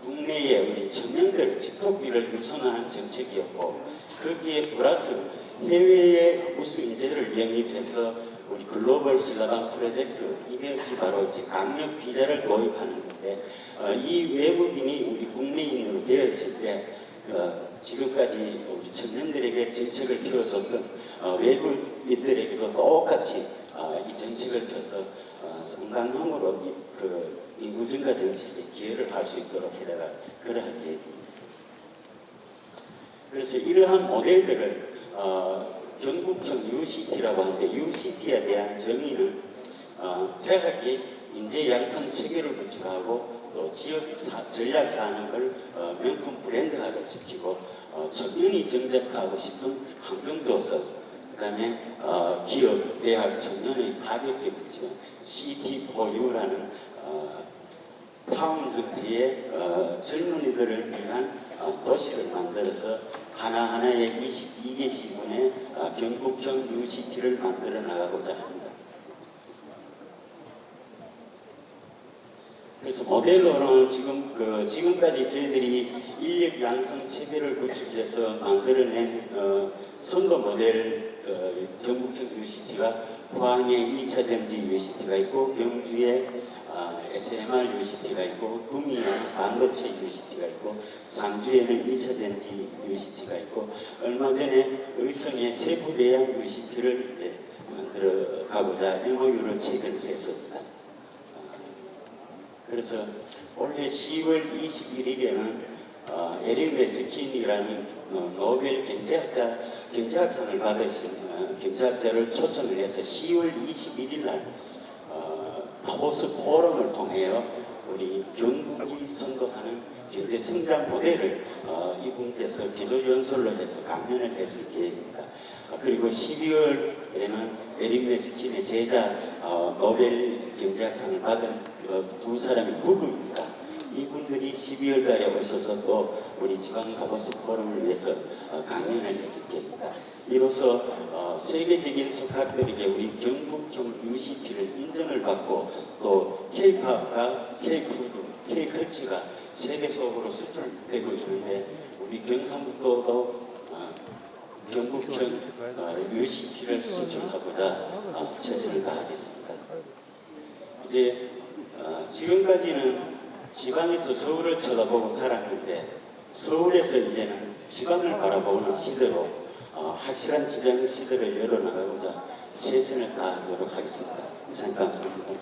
국내에 우리 청년들 집토끼를 유선화한 정책이었고, 거기에 플러스 해외의 우수 인재들을 영입해서 우리 글로벌 신라방 프로젝트, 이것이 바로 이제 강력 비자를 도입하는 건데, 이 외국인이 우리 국내인으로 되었을 때 지금까지 우리 청년들에게 정책을 펴줬던 외국인들에게도 똑같이 이 정책을 펴서 상당함으로 그 인구 증가 정책에 기여를 할 수 있도록 해나갈 그러한 계획입니다. 그래서 이러한 모델들을 경북형 UCT라고 하는데, UCT에 대한 정의는 대학이 인재 양성 체계를 구축하고, 또 지역 전략 산업을 명품 브랜드화를 시키고, 청년이 정착하고 싶은 환경 조성, 그다음에 기업, 대학, 청년의 가격적 지원, CT4U라는 타운 형태의 젊은이들을 위한 도시를 만들어서 하나하나의 22개 시군의 경북형 UCT를 만들어 나가고자 합니다. 그래서 모델로는 지금까지 저희들이 인력 양성 체계를 구축해서 만들어낸 선도 모델 경북형 UCT가 포항에 2차 전지 UCT가 있고, 경주에 SMR UCT가 있고, 구미에 반도체 UCT가 있고, 상주에는 2차 전지 UCT가 있고, 얼마 전에 의성에 세부대양 UCT를 이제 만들어 가고자 MOU를 체결했습니다. 그래서 올해 10월 21일에는 에릭 메스킨이라는 노벨 경제학상을 받으신 경제학자를 초청을 해서 10월 21일 날 다보스 포럼을 통해 우리 경북이 선도하는 경제 성장 모델을 이분께서 기조연설로 해서 강연을 해줄 계획입니다. 그리고 12월에는 에릭 메스킨의 제자 노벨 경제학상을 받은 두 사람이 부부입니다. 이분들이 12월 달에 오셔서 또 우리 지방 다보스 포럼을 위해서 강연을 해줄 계획입니다. 이로써 세계적인 석학들에게 우리 경북형 UCT를 인정을 받고, 또 K-팝과 K-푸드, K-컬처가 세계 속으로 수출되고 있는데 우리 경상북도도 경북형 UCT를 수출하고자 최선을 다하겠습니다. 이제 지금까지는 지방에서 서울을 쳐다보고 살았는데 서울에서 이제는 지방을 바라보는 시대로 확실한 지방 시대를 열어나가고자 최선을 다하도록 하겠습니다. 이상 감사합니다.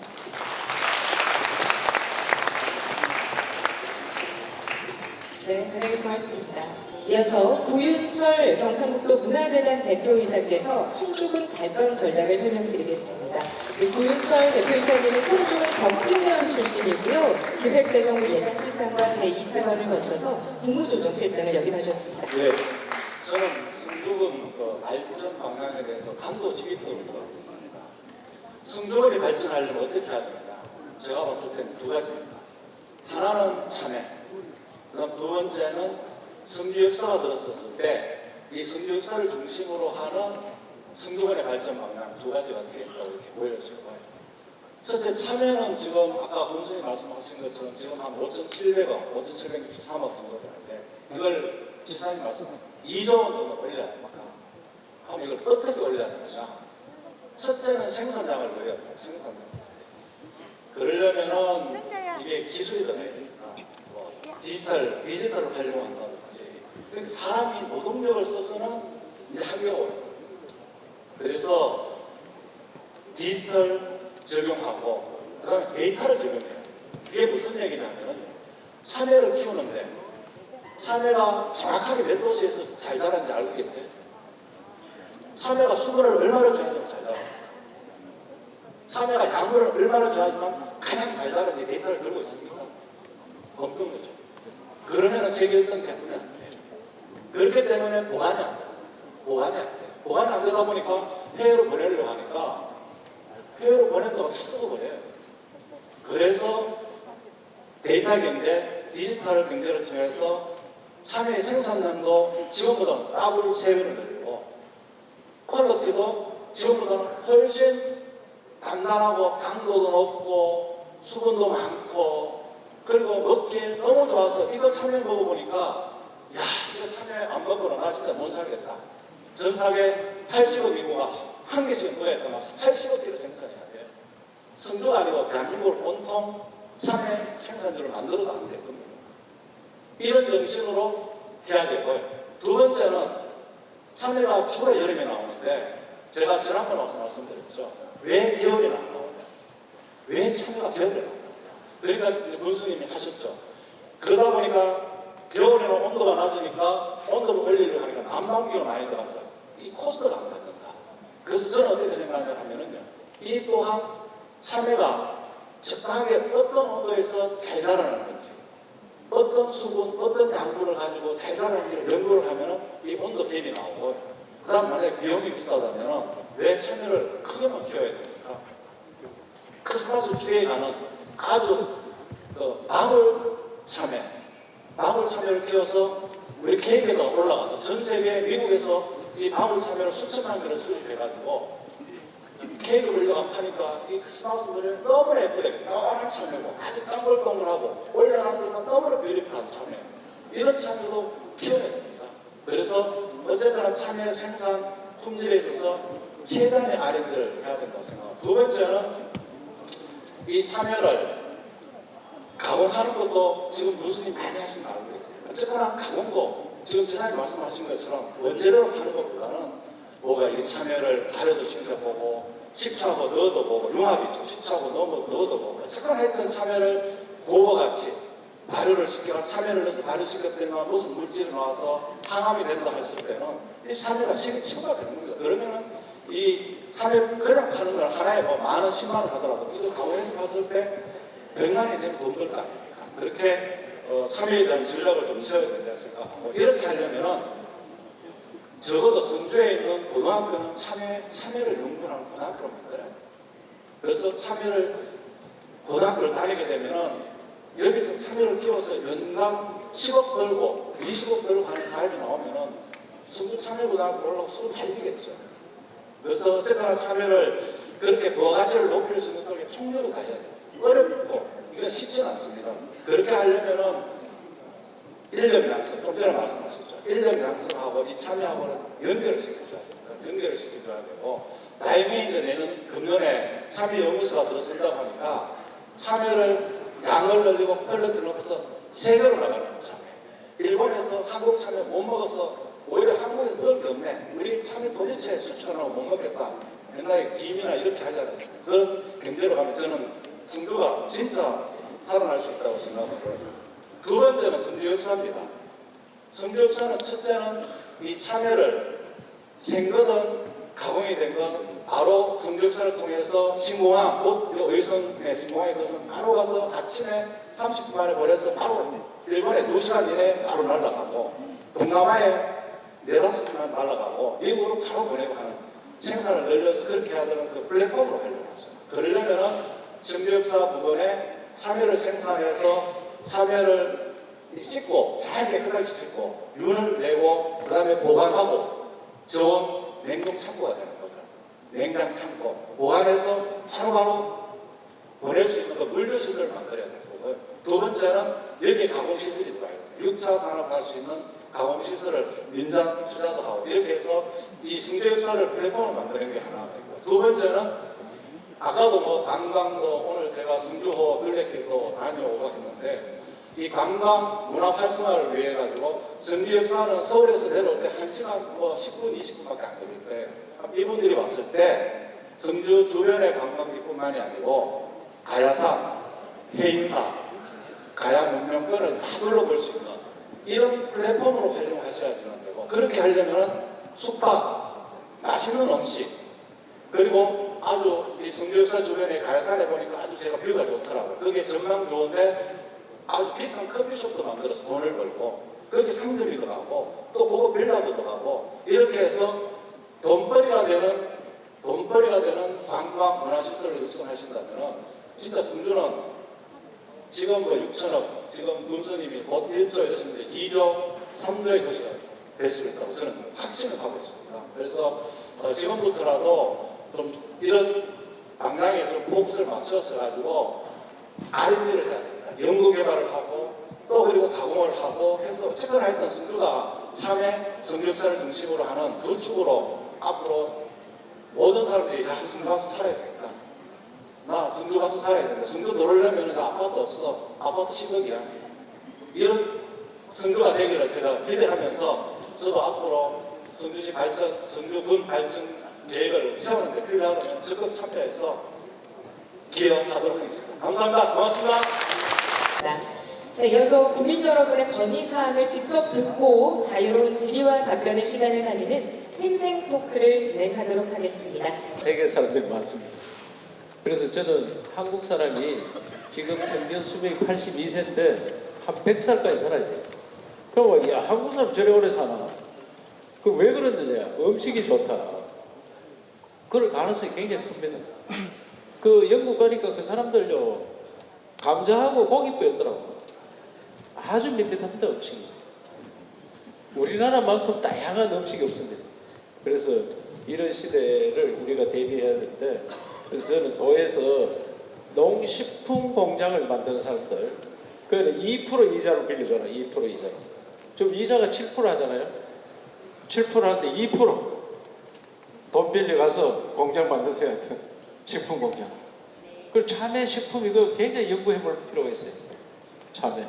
네, 대단히 고맙습니다. 이어서 구윤철 경상북도 문화재단 대표이사께서 성주군 발전 전략을 설명드리겠습니다. 우리 구윤철 대표이사님은 성주군 덕진면 출신이고요. 기획재정부 예산실장과 제2차관을 거쳐서 국무조정실장을 역임하셨습니다. 예, 저는 성주군 그 발전 방향에 대해서 단도직입적으로 들어가겠습니다. 성주군이 발전하려면 어떻게 해야 되느냐? 제가 봤을 때는 두 가지입니다. 하나는 참여, 그다음 두 번째는 성주 역사가 들었었을 때 이 성주 역사를 중심으로 하는 성주군의 발전 방향 두 가지가 되겠다고 이렇게 보여질 거예요. 첫째, 참여는 지금 아까 군수님 말씀하신 것처럼 지금 한 5,700억, 5,763억 정도 되는데 이걸 지사님 말씀 2조 원 정도 올려야 됩니다. 그럼 이걸 어떻게 올려야 되느냐? 첫째는 생산량을 올려야 됩니다. 생산량. 그러려면은 이게 기술이 들어가야 됩니다. 뭐 디지털을 활용한다든지. 그러니까 사람이 노동력을 써서는 이제 한계가 오는 거예요. 그래서 디지털 적용하고 그다음에 데이터를 적용해요. 그게 무슨 얘기냐면 참외를 키우는데 참외가 정확하게 몇 도시에서 잘 자라는지 알고 계세요? 참외가 수분을 얼마나 줘야지만 잘 자라요? 참외가 양분을 얼마나 줘야지만 가장 잘 자라는지 데이터를 들고 있습니까? 없는 거죠. 그러면 세계 어떤 제품이 안 돼요. 그렇기 때문에 보관이 안 돼요. 보관이 안 되다 보니까 해외로 보내려고 하니까 해외로 보낸다고 쓰고 버려요. 그래서 데이터 경제, 디지털 경제를 통해서 참외의 생산량도 지금보다는 더블 3배를 늘리고 퀄리티도 지금보다는 훨씬 단단하고 당도도 높고 수분도 많고 그리고 먹기에 너무 좋아서 이거 참외 먹어보니까 야 이거 참외 안 먹고는 나 진짜 못 살겠다. 전 세계 80억 인구가 한 개씩은 둬야 했던 80억 개를 생산해야 돼요. 성주가 아니고 대한민국을 온통 참외 생산지로 만들어도 안 될 겁니다. 이런 정신으로 해야 되고요. 두 번째는 참외가 주로 여름에 나오는데 제가 지난번에 와서 말씀드렸죠. 왜 겨울에는 안 나오냐? 왜 참외가 겨울에 나오냐? 그러니까 문수님이 하셨죠. 그러다 보니까 겨울에는 온도가 낮으니까 온도를 올리려고 하니까 난방비가 많이 들어가서 이 코스트가 안 받는다. 그래서 저는 어떻게 생각하냐면요. 이 또한 참외가 적당하게 어떤 온도에서 잘 자라는 건지 어떤 수분, 어떤 양분을 가지고 잘 자라는지를 연구를 하면은 이 온도 갭이 나오고 그 다음 만약에 비용이 비싸다면은 왜 참외를 크게만 키워야 됩니까? 크리스마스 주에 가는 아주 방울 참외를 키워서 우리 케이크에다 올라가서 전 세계 미국에서 이 방울 참외를 수천만 개를 수입해가지고 케이크를 올려가 파니까 이 크리스마스 물에 너무나 예쁘게 노란 참외고 아주 동글동글하고 올려놨더니 너무나 뷰티풀한 참외 이런 참외도 키워야 됩니다. 그래서 어쨌거나 참외 생산 품질에 있어서 최대한의 R&D를 해야 된다고 생각합니다. 두 번째는 이 참외를 가공하는 것도 지금 무슨이 많이 하신 거 알고 있어요. 어쨌거나 가공도 지금 지사님 말씀하신 것처럼 원재료로 파는 것보다는 뭐가 이 참외를 발효도 시켜보고 식초하고 넣어도 보고 융합이죠. 식초하고 넣어도 보고 어쨌거나 하여튼 참외를 고거같이 발효를 시켜가 참외를 넣어서 발효시켰더니만 무슨 물질이 나와서 항암이 된다 했을 때는 이 참외가 세계 최고가 되는 겁니다. 그러면은 이 참외 그냥 파는 건 하나에 뭐 만원, 10만원 하더라도 이거 가공해서 봤을 때 100만원이 되면 돈 벌 거 아닙니까? 그렇게 참여에 대한 전략을 좀 세워야 된다고 생각하고 이렇게 하려면은 적어도 성주에 있는 고등학교는 참여를 연구하는 고등학교로 만들어야 돼요. 그래서 참여를 고등학교를 다니게 되면은 여기서 참여를 키워서 연간 10억 벌고 20억 벌고 하는 사람이 나오면은 성주 참여고등학교 올라가고 수업 많이 되겠죠. 그래서 어쨌거나 참여를 그렇게 부가가치를 높일 수 있는 쪽에 총력을 가져야 돼요. 어렵고 이건 쉽지 않습니다. 그렇게 하려면은 인력 양성, 좀 전에 말씀하셨죠. 인력 양성하고 이 참여하고는 연결을 시켜줘야 됩니다. 연결을 시켜줘야 되고, 다행히 이제 내년 금년에 참여 연구소가 들어선다 보니까 참여를 양을 늘리고 퀄리티를 높여서 세계로 나가는 거예요. 참여. 일본에서 한국 참여 못 먹어서 오히려 한국에 먹을 게 없네. 우리 참여 도대체 수출하고 못 먹겠다. 옛날에 김이나 이렇게 하지 않았습니까? 그런 경제로 가면 저는 성주가 진짜 살아날 수 있다고 생각하고, 두 번째는 성주 역사입니다. 성주 역사는 첫째는 이 참여를 생거든 가공이 된 건 바로 성주 역사를 통해서 신공항, 곧 의성의 신공항에 들어서 바로 가서 아침에 30분 만에 보내서 바로 일본에 2시간 이내에 바로 날아가고, 동남아에 4-5시간 날아가고, 미국으로 바로 보내고 하는 생산을 늘려서 그렇게 하는 그 플랫폼으로 하려고 했어요. 그러려면은 성주 역사 부분에 참여를 생산해서 참여를 씻고 잘 깨끗하게 씻고 윤을 내고 그 다음에 보관하고 저온 냉동 창고가 되는 거죠. 냉장 창고 보관해서 바로바로 보낼 수 있는 그 물류 시설을 만들어야 될 거고요. 두 번째는 여기에 가공 시설이 들어가야 돼요. 6차 산업 할 수 있는 가공 시설을 민간 투자도 하고 이렇게 해서 이 성주 역사를 플랫폼을 만드는 게 하나가 있고, 두 번째는 아까도 뭐 관광도 오늘 제가 성주호 둘레길도 다녀오고 했는데, 이 관광 문화 활성화를 위해 가지고 성주 역사는 서울에서 내려올 때 1시간 뭐 10분, 20분밖에 안 걸릴 거예요. 이분들이 왔을 때 성주 주변의 관광지뿐만이 아니고 가야산, 해인사, 가야 문명권을 다 둘러볼 수 있는 이런 플랫폼으로 활용하셔야지만 되고, 그렇게 하려면 숙박, 맛있는 음식, 그리고 아주 이 성주 역사 주변에 가야산에 보니까 아주 제가 뷰가 좋더라고요. 그게 전망 좋은데 아주 비싼 커피숍도 만들어서 돈을 벌고, 거기 상점이 들어가고 또 그거 빌라도 들어가고, 이렇게 해서 돈벌이가 되는 관광 문화시설을 육성하신다면 진짜 성주는 지금 뭐 6천억, 지금 문수님이 곧 1조 이랬는데 2조, 3조의 도시가 될 수 있다고 저는 확신을 하고 있습니다. 그래서 지금부터라도 좀 이런 방향에 좀 포커스를 맞춰서 가지고 R&D를 해야 됩니다. 연구개발을 하고 또 그리고 가공을 하고 해서 최근에 했던 성주가 참외 성주역사를 중심으로 하는 두 축으로 앞으로 모든 사람들이 야, 성주 가서 살아야 되겠다. 나 성주 가서 살아야 된다. 성주 놀려면 아파트 없어. 아파트 10억이야. 이런 성주가 되기를 제가 기대하면서 저도 앞으로 성주시 발전, 성주군 발전 계획을 세우는데 필요하다면 적극 참여해서 기여하도록 하겠습니다. 감사합니다. 고맙습니다. 자, 이어서 국민 여러분의 건의사항을 직접 듣고 자유로운 질의와 답변의 시간을 가지는 생생 토크를 진행하도록 하겠습니다. 세계 사람들이 많습니다. 그래서 저는 한국 사람이 지금 평균 수명이 82세인데 한 100살까지 살아야 돼요. 그럼 야, 한국 사람 저래 오래 사나? 그 왜 그러느냐? 음식이 좋다. 그럴 가능성이 굉장히 큽니다. 그 영국 가니까 그 사람들요, 감자하고 고기뼈였더라고. 아주 밋밋합니다, 음식이. 우리나라만큼 다양한 음식이 없습니다. 그래서 이런 시대를 우리가 대비해야 되는데, 그래서 저는 도에서 농식품 공장을 만드는 사람들, 그거는 2% 이자로 빌려줘라, 2% 이자로. 좀 이자가 7% 하잖아요. 7% 하는데 2% 돈 빌려가서 공장 만드세요. 하여튼 식품 공장. 그 참외 식품 이거 굉장히 연구해 볼 필요가 있어요. 참외.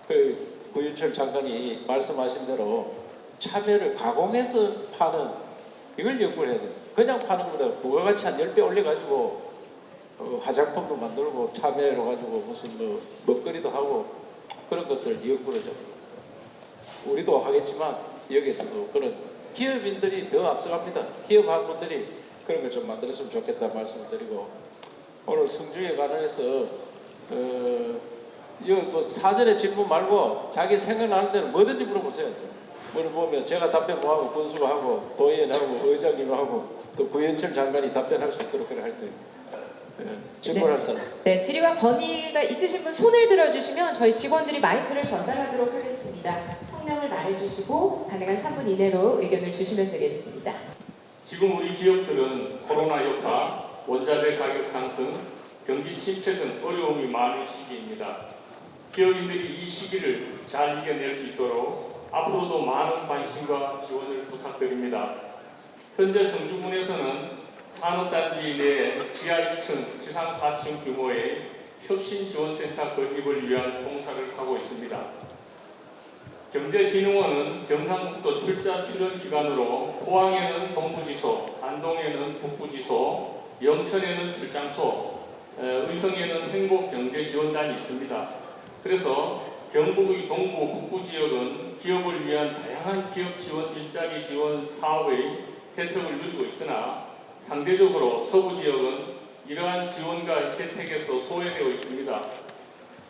그 구윤철 장관이 말씀하신 대로 참외를 가공해서 파는 이걸 연구를 해야 돼요. 그냥 파는 것보다 부가가치 한 10배 올려가지고 화장품도 만들고 참외로 가지고 무슨 뭐 먹거리도 하고 그런 것들 연구를 좀 우리도 하겠지만 여기서도 그런 기업인들이 더 앞서갑니다. 기업하는 분들이 그런 걸 좀 만들었으면 좋겠다 말씀을 드리고, 오늘 성주에 관련해서 이거 뭐 사전에 질문 말고 자기 생각나는 데는 뭐든지 물어보세요. 물어보면 제가 답변 뭐하고 군수가 하고 도의원하고 의장님하고 또 구현철 장관이 답변할 수 있도록 그래 할 때 질문할 사람. 네, 질의와 건의가 있으신 분 손을 들어주시면 저희 직원들이 마이크를 전달하도록 하겠습니다. 성명을 말해주시고 가능한 3분 이내로 의견을 주시면 되겠습니다. 지금 우리 기업들은 코로나 여파, 원자재 가격 상승, 경기 침체 등 어려움이 많은 시기입니다. 기업인들이 이 시기를 잘 이겨낼 수 있도록 앞으로도 많은 관심과 지원을 부탁드립니다. 현재 성주군에서는 산업단지 내 지하 1층, 지상 4층 규모의 혁신지원센터 건립을 위한 공사를 하고 있습니다. 경제진흥원은 경상북도 출자 출연 기관으로 포항에는 동부지소, 안동에는 북부지소, 영천에는 출장소, 의성에는 행복경제지원단이 있습니다. 그래서 경북의 동부, 북부 지역은 기업을 위한 다양한 기업 지원 일자리 지원 사업의 혜택을 누리고 있으나 상대적으로 서부 지역은 이러한 지원과 혜택에서 소외되어 있습니다.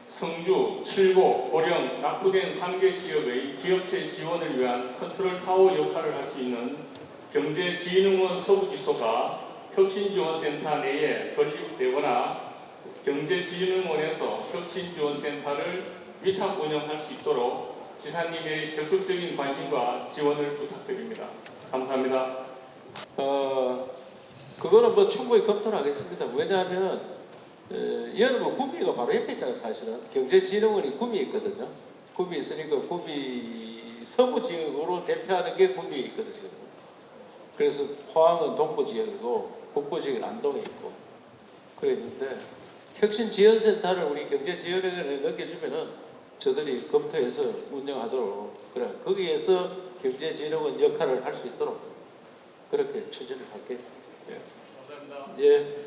성주, 칠곡, 고령, 낙후된 3개 지역의 기업체 지원을 위한 컨트롤 타워 역할을 할 수 있는 경제진흥원 서부지소가 혁신지원센터 내에 건립되거나 경제진흥원에서 혁신지원센터를 위탁 운영할 수 있도록 지사님의 적극적인 관심과 지원을 부탁드립니다. 감사합니다. 그거는 뭐 충분히 검토를 하겠습니다. 왜냐하면 얘는 뭐 구미가 바로 옆에 있잖아요. 사실은 경제진흥원이 구미에 있거든요. 구미에 있으니까 구미 서부 지역으로 대표하는 게 구미에 있거든요. 지금. 그래서 포항은 동부 지역이고 북부 지역은 안동에 있고 그래 있는데 혁신지원센터를 우리 경제지원에 넘겨주면은 저들이 검토해서 운영하도록 그래 거기에서 경제진흥원 역할을 할 수 있도록 그렇게 추진을 할게요. 예. 감사합니다. 예.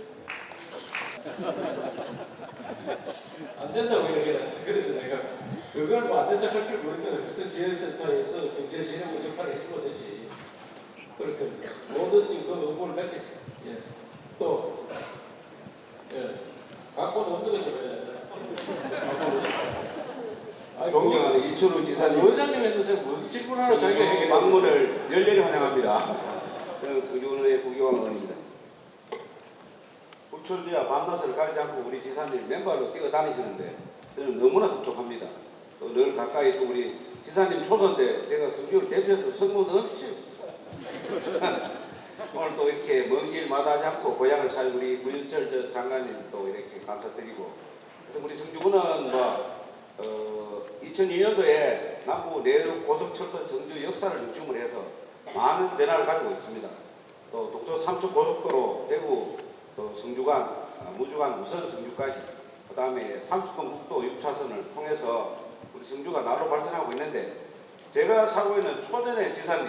안 된다고 얘기했어. 그래서 내가 그걸 뭐 안 된다 할 줄 모르는데 혁신지원센터에서 경제진흥원 역할을 해주면 되지. 그렇게 뭐든지 그 의무를 맺겠어. 예. 또 예. 갖고는 없는 거죠. 존경하는 이철우 지사님, 의장님 했는데 무슨 질문하러 자기가 얘기해. 방문을 열렬히 환영합니다. 저는 성주의 구기왕 의원입니다. 불철주야 밤낮을 가리지 않고 우리 지사님 맨발로 뛰어다니시는데 저는 너무나 흡족합니다. 또 늘 가까이 또 우리 지사님 초선때 제가 성주를 대표해서 선거도 엄청 오늘 또 이렇게 먼 길 마다하지 않고 고향을 살 우리 구윤철 장관님 또 이렇게 감사드리고 그래서 우리 성주군은 2002년도에 남부 내륙 고속철도 정주 역사를 중심으로 해서 많은 변화를 가지고 있습니다. 또 독도 삼척 고속도로 대구 또 성주간, 무주간 우선 성주까지 그 다음에 삼척권 국도 6차선을 통해서 우리 성주가 날로 발전하고 있는데 제가 살고 있는 초전의 지사님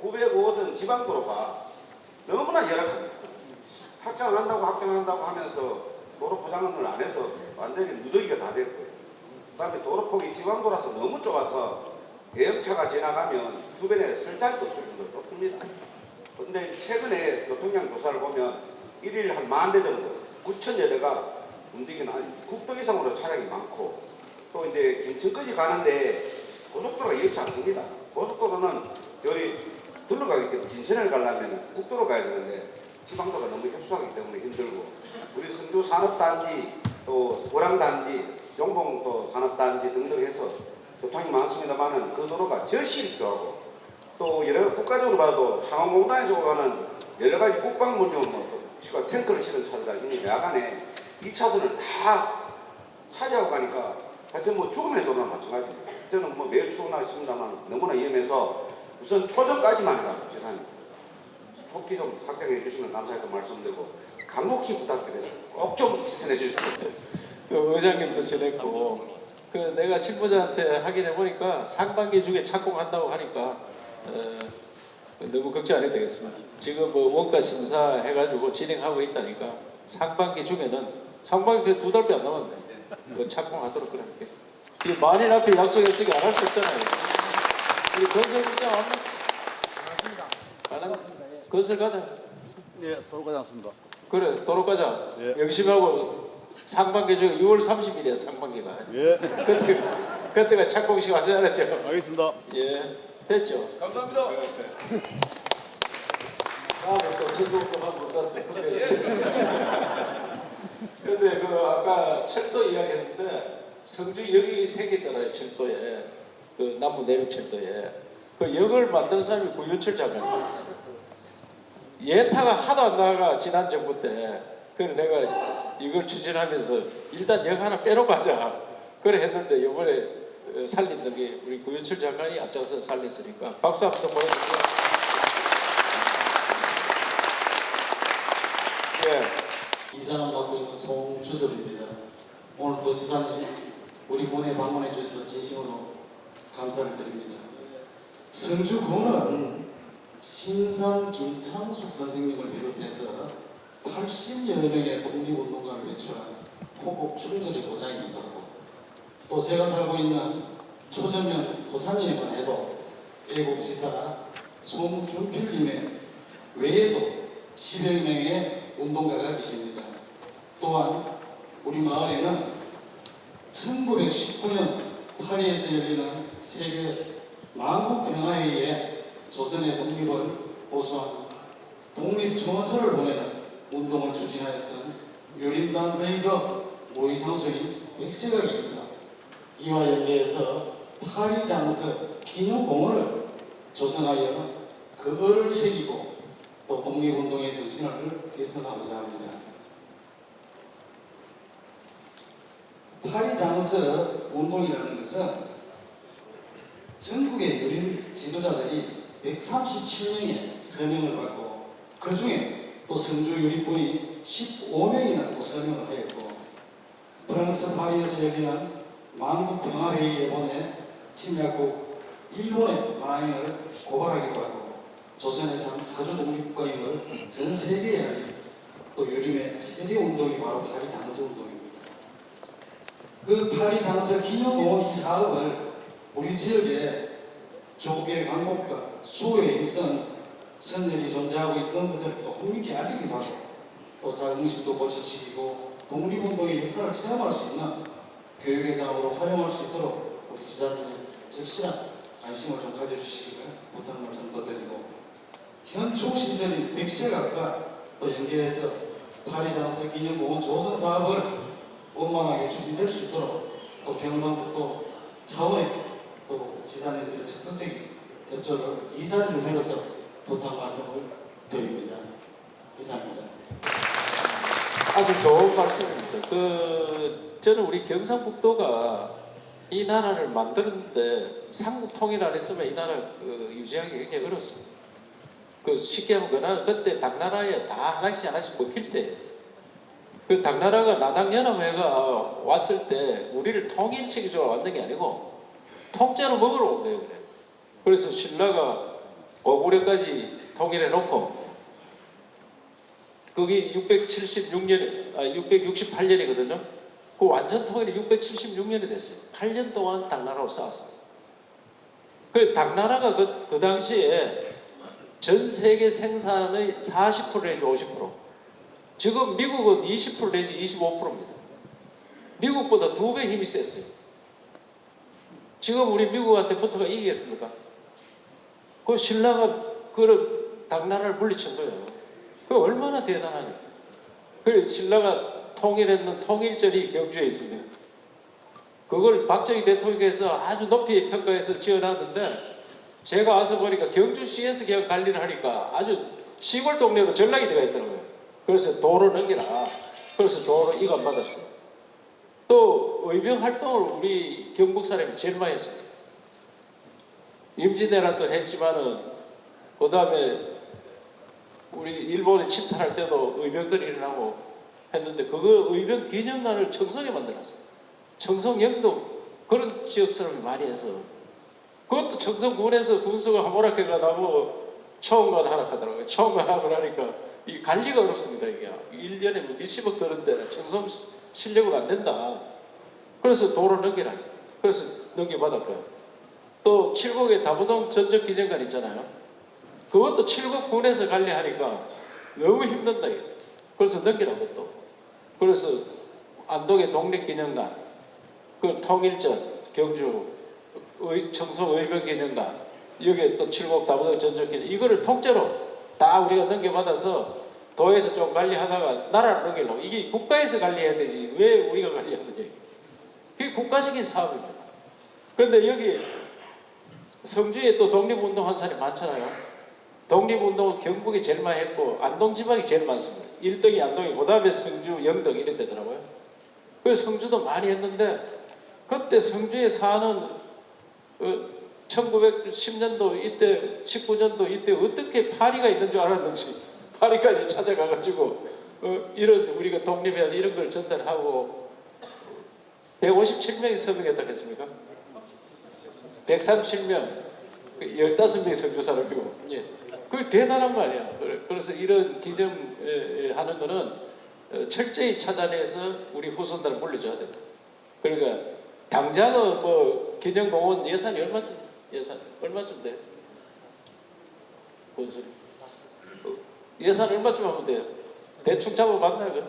905호선 지방도로가 너무나 열악합니다. 확장한다고 하면서 도로 포장을 안 해서 완전히 무더기가 다 됐고요. 그 다음에 도로폭이 지방도라서 너무 좁아서 대형차가 지나가면 주변에 설 자리도 없을 정도로 좁습니다. 그런데 최근에 교통량 조사를 보면 일일 한 10,000대 정도, 9,000여 대가 움직이는 국도 이상으로 차량이 많고 또 이제 김천까지 가는데 고속도로가 이렇지 않습니다. 고속도로는 여기 둘러가기 때문에 진천을 가려면 국도로 가야 되는데 지방도가 너무 협소하기 때문에 힘들고 우리 성주 산업단지 또 고랑단지 용봉 또 산업단지 등등 해서 교통이 많습니다만은 그 도로가 절실히 필요하고 또 여러 국가적으로 봐도 창원공단에서 가는 여러 가지 국방물용 탱크를 실은 차들이 이미 야간에 2차선을 다 차지하고 가니까 하여튼 뭐 죽음의 도로나 마찬가지입니다. 저는 뭐 매일 출근하겠습니다만 너무나 위험해서 우선 초전까지만이라도 지사님 속히 좀 확장해 주시면 감사하다고 말씀드리고 간곡히 부탁드려서 꼭 좀 실천해 주십시오. 그 의장님도 지냈고 그 내가 실무자한테 확인해 보니까 상반기 중에 착공한다고 하니까 너무 걱정 안 해도 되겠습니다. 지금 뭐 원가 심사 해가지고 진행하고 있다니까 상반기 중에는 상반기 2달밖에 안 남았네. 그 착공하도록 그래 할게. 이 만일 앞에 약속했으니까 안 할 수 없잖아요. 우리 건설 문제 안 한다. 건설 가자. 예, 도로 가지 않습니다. 그래 도로 가자. 예. 명심하고 상반기 중에 6월 30일이야 상반기가. 예. 그때가 착공식 와서 알았죠. 알겠습니다. 예, 됐죠. 감사합니다. 다음에 또 선거도 한번 더 근데 그 아까 철도 이야기했는데 성주 역이 생겼잖아요. 철도에 그 남부 내륙 철도에 그 역을 만드는 사람이 구윤철 장관이에요. 예타가 하도 안 나가 지난 정부 때. 그래서 내가 이걸 추진하면서 일단 역 하나 빼놓고 하자. 그래 했는데 이번에 살린 게 우리 구윤철 장관이 앞장서 살렸으니까 박수 한번 보내주세요. 예. 이상을 맡고 있는 송주섭입니다. 오늘 도지사님 우리 군에 방문해 주셔서 진심으로 감사를 드립니다. 성주군은 신산 김창숙 선생님을 비롯해서 80여 명의 독립운동가를 배출한 호국 충절의 고장이기도 하고, 또 제가 살고 있는 초전면 도산리에만 해도 애국지사 송준필님의 외에도 10여 명의 운동가가 계십니다. 또한 우리 마을에는 1919년 파리에서 열리는 세계 만국평화회의에 조선의 독립을 호소한 독립청원서를 보내는 운동을 추진하였던 유림단 의거 모의장소인 백색각이 있으나 이와 연계해서 파리장서 기념공원을 조성하여 그거를 새기고 또 독립운동의 정신을 개선하고자 합니다. 파리장서 운동이라는 것은 전국의 유림 지도자들이 137명의 서명을 받고 그 중에 또 성주 유림군이 15명이나 또 서명을 하였고, 프랑스 파리에서 열리는 만국평화회의에 보내 침략국 일본의 만행을 고발하기도 하고, 조선의 자주 독립국가임을 전 세계에 알린 또 유림의 최대 운동이 바로 파리장서 운동입니다. 그 파리장서 기념공원 이 사업을 우리 지역에 조계 강목과 수호의 힘쓴 선열이 존재하고 있는 것을 또 국민께 알리기도 하고, 또 자긍심도 고쳐지고 독립운동의 역사를 체험할 수 있는 교육의 장으로 활용할 수 있도록 우리 지사님이 적실한 관심을 좀 가져주시기를 부탁 말씀도 드리고, 현 초시설인 백색각과 또 연계해서 파리장서 기념공원 조성 사업을 원만하게 추진될 수 있도록 또 경상북도 차원의 또 지사님들의 적극적인 협조를 이 자리를 빌어서 부탁 말씀을 드립니다. 이상입니다. 아주 좋은 말씀입니다. 저는 우리 경상북도가 이 나라를 만드는데 삼국 통일 안 했으면 이 나라 유지하기 굉장히 어렵습니다. 쉽게 하면 그때 당나라에 다 하나씩 먹힐 때, 그 당나라가 나당연합회가 왔을 때 우리를 통일시키러 왔는 게 아니고 통째로 먹으러 온 거예요. 그래서 신라가 고구려까지 통일해 놓고, 그게 668년이거든요. 그 완전 통일이 676년이 됐어요. 8년 동안 당나라하고 싸웠어요. 그 당나라가 그 당시에 전 세계 생산의 40% 내지 50%. 지금 미국은 20% 내지 25%입니다. 미국보다 2배 힘이 셌어요. 지금 우리 미국한테 붙어가 이기겠습니까? 그 신라가 그런 당나라를 물리친 거예요. 그 얼마나 대단하냐. 그래 신라가 통일했는 통일절이 경주에 있습니다. 그걸 박정희 대통령께서 아주 높이 평가해서 지어놨는데, 제가 와서 보니까 경주시에서 그냥 관리를 하니까 아주 시골 동네로 전락이 되어 있더라고요. 그래서 도로 넘기라. 그래서 도로 이관 받았어요. 또 의병 활동을 우리 경북 사람이 제일 많이 했습니다. 임진왜란도 했지만은 그 다음에 우리 일본에 침탈할 때도 의병들이 일어나고 했는데, 그거 의병 기념관을 청송에 만들었어요. 청송역도 그런 지역 사람이 많이 해서, 그것도 청송군에서 군수가 하모락해가 나고 총관 하나 하더라고요. 총관 하고 나니까 이 관리가 어렵습니다. 이게 1년에 뭐 몇십억 드는데 청송 실력으로 안 된다. 그래서 도로 넘기라. 그래서 넘겨받았고요. 또 칠곡에 다부동 전적기념관 있잖아요. 그것도 칠곡군에서 관리하니까 너무 힘든다. 그래서 넘기라고 또. 그래서 안동의 독립기념관, 그 통일전, 경주 청송 의병기념관, 여기에 또 칠곡 다부동 전적기념관, 이거를 통째로 다 우리가 넘겨받아서 도에서 좀 관리하다가 나라를 넘기려고. 이게 국가에서 관리해야 되지 왜 우리가 관리하는지. 그게 국가적인 사업입니다. 그런데 여기 성주에 또 독립운동 한 사람이 많잖아요. 독립운동은 경북이 제일 많이 했고 안동 지방이 제일 많습니다. 1등이 안동이, 그 다음에 성주, 영덕 이래 되더라고요. 그래서 성주도 많이 했는데, 그때 성주에 사는 1910년도 이때 19년도 이때 어떻게 파리가 있는 줄 알았는지 파리까지 찾아가가지고 이런 우리가 독립해야 이런 걸 전달하고 157명이 서명했다고 했습니까? 137명 15명이 성주 사람이고 예. 그게 대단한 거 아니야. 그래서 이런 기념하는 거는 철저히 찾아내서 우리 후손들을 물려줘야 돼. 그러니까 당장은 뭐 기념공원 예산이 얼마쯤 돼? 뭔 소리? 예산 얼마쯤 하면 돼요? 대충 잡아봤나요?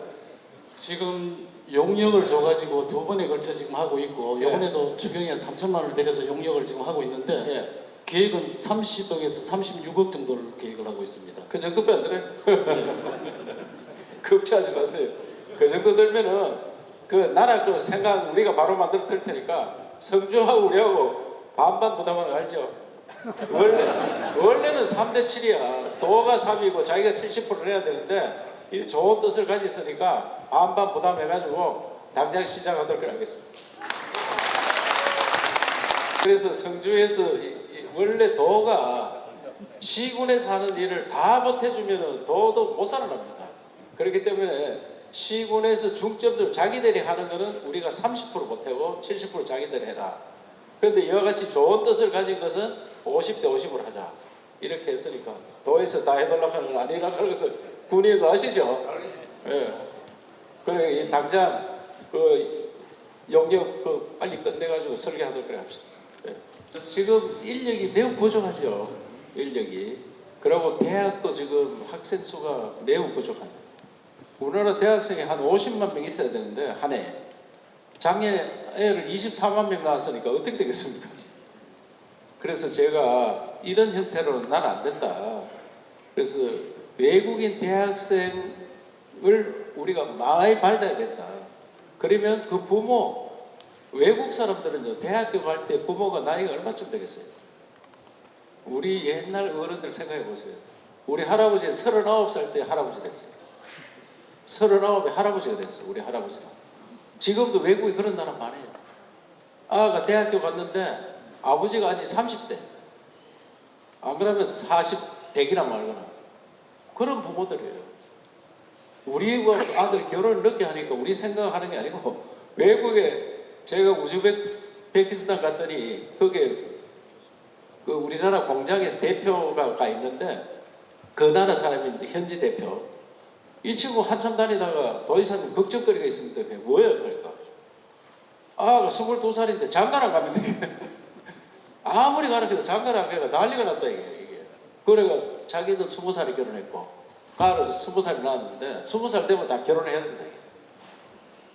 지금 용역을 줘가지고 2번에 걸쳐 지금 하고 있고 예. 이번에도 추경에 3천만 원을 들여서 용역을 지금 하고 있는데 예. 계획은 30억에서 36억 정도를 계획을 하고 있습니다. 그 정도밖에 안 들어요? 걱정하지 마세요. 그 정도 들면은 그 나라 그 생각 우리가 바로 만들어 드릴 테니까 성주하고 우리하고 반반 부담하는 거 알죠? 원래는 3대 7이야. 도가 3이고 자기가 70%를 해야 되는데 이 좋은 뜻을 가졌으니까 반반 부담해가지고 당장 시작하도록 하겠습니다. 그래서 성주에서 원래 도가 시군에서 하는 일을 다 못해주면 도도 못 살아납니다. 그렇기 때문에 시군에서 중점적으로 자기들이 하는 거는 우리가 30% 못하고 70% 자기들이 해라. 그런데 이와 같이 좋은 뜻을 가진 것은 50대 50으로 하자. 이렇게 했으니까 도에서 다 해달라고 하는 건 아니라고 해서 군인도 아시죠? 예. 그래 당장 그 용역 그 빨리 끝내가지고 설계하도록 그래 합시다. 예. 지금 인력이 매우 부족하죠. 인력이. 그리고 대학도 지금 학생 수가 매우 부족합니다. 우리나라 대학생이 한 50만 명 있어야 되는데 한 해. 작년에 애를 24만 명 나왔으니까 어떻게 되겠습니까? 그래서 제가 이런 형태로는 난 안 된다. 그래서 외국인 대학생을 우리가 많이 받아야 된다. 그러면 그 부모, 외국 사람들은요, 대학교 갈 때 부모가 나이가 얼마쯤 되겠어요? 우리 옛날 어른들 생각해 보세요. 우리 할아버지는 39살 때 할아버지 됐어요. 39에 할아버지가 됐어, 우리 할아버지가. 지금도 외국에 그런 나라 많아요. 아가 대학교 갔는데 아버지가 아직 30대. 안 그러면 40, 100이나 말거나. 그런 부모들이에요. 우리 아들 결혼을 늦게 하니까 우리 생각하는 게 아니고 외국에 제가 우즈베키스탄 갔더니 거기에 그 우리나라 공장의 대표가 가 있는데 그 나라 사람인데 현지 대표. 이 친구 한참 다니다가 더 이상 걱정거리가 있습니다. 그게 뭐예요? 그러니까 아가 22살인데 장가를 가면 돼. 아무리 가르쳐도 장가를 안 가니까 난리가 났다 이게. 그래가 자기도 20살에 결혼했고 가을 20살이 나왔는데 20살 되면 다 결혼해야 된다.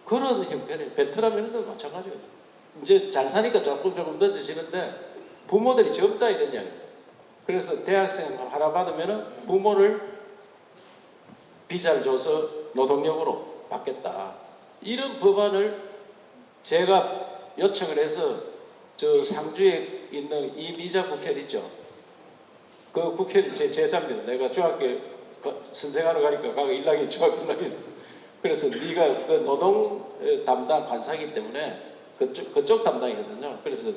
그런 형편이 베트남 이런 데도 마찬가지예요. 이제 잘 사니까 조금 늦어지는데 부모들이 젊다 이런 이야기. 그래서 대학생 하나 받으면 부모를 비자를 줘서 노동력으로 받겠다. 이런 법안을 제가 요청을 해서 저 상주에 있는 이미자 국회의원 있죠. 그 국회의원이 제 제자입니다. 내가 중학교 선생하러 가니까 가가 일락이 중학교 일락이. 그래서 네가 그 노동 담당 관사이기 때문에 그쪽 담당이거든요. 그래서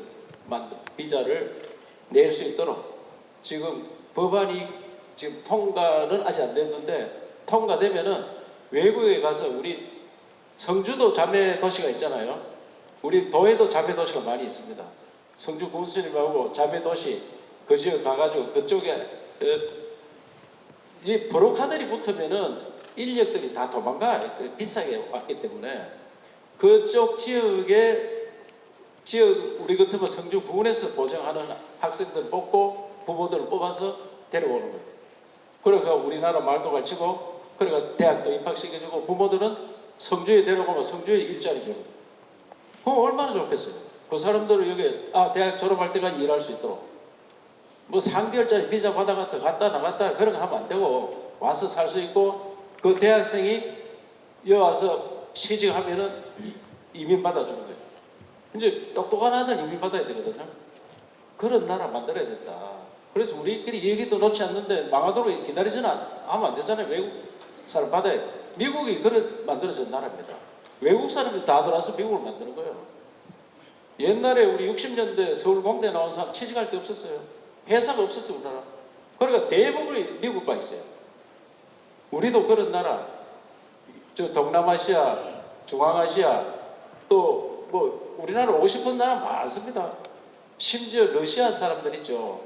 비자를 낼 수 있도록 지금 법안이 지금 통과는 아직 안 됐는데 통과되면은 외국에 가서 우리 성주도 자매 도시가 있잖아요. 우리 도에도 자매 도시가 많이 있습니다. 성주 군수님하고 자매 도시 그 지역 가가지고 그쪽에 이 브로커들이 붙으면은 인력들이 다 도망가. 비싸게 왔기 때문에 그쪽 지역 우리 같으면 성주 구군에서 보정하는 학생들 뽑고 부모들을 뽑아서 데려오는 거예요. 그러니까 우리나라 말도 가르치고 그러니까 대학도 입학시켜주고 부모들은 성주에 데려가면 성주에 일자리 주고 그럼 얼마나 좋겠어요. 그 사람들은 여기 대학 졸업할 때까지 일할 수 있도록 뭐 3개월짜리 비자 받아갔다 갔다 나갔다 그런 거 하면 안 되고 와서 살 수 있고 그 대학생이 여기 와서 취직하면은 이민 받아주는 거예요. 이제 똑똑한 아들 이민 받아야 되거든요. 그런 나라 만들어야 된다. 그래서 우리끼리 얘기도 놓지 않는데 망하도록 기다리지는 하면 안 되잖아요. 외국 사람 받아야 돼. 미국이 그런 만들어진 나라입니다. 외국 사람들이 다 들어와서 미국을 만드는 거예요. 옛날에 우리 60년대 서울 공대 나온 사람 취직할 데 없었어요. 회사가 없었어요, 우리나라. 그러니까 대부분이 미국 가 있어요. 우리도 그런 나라, 저 동남아시아, 중앙아시아, 또 뭐 우리나라 오고 싶은 나라 많습니다. 심지어 러시아 사람들 있죠.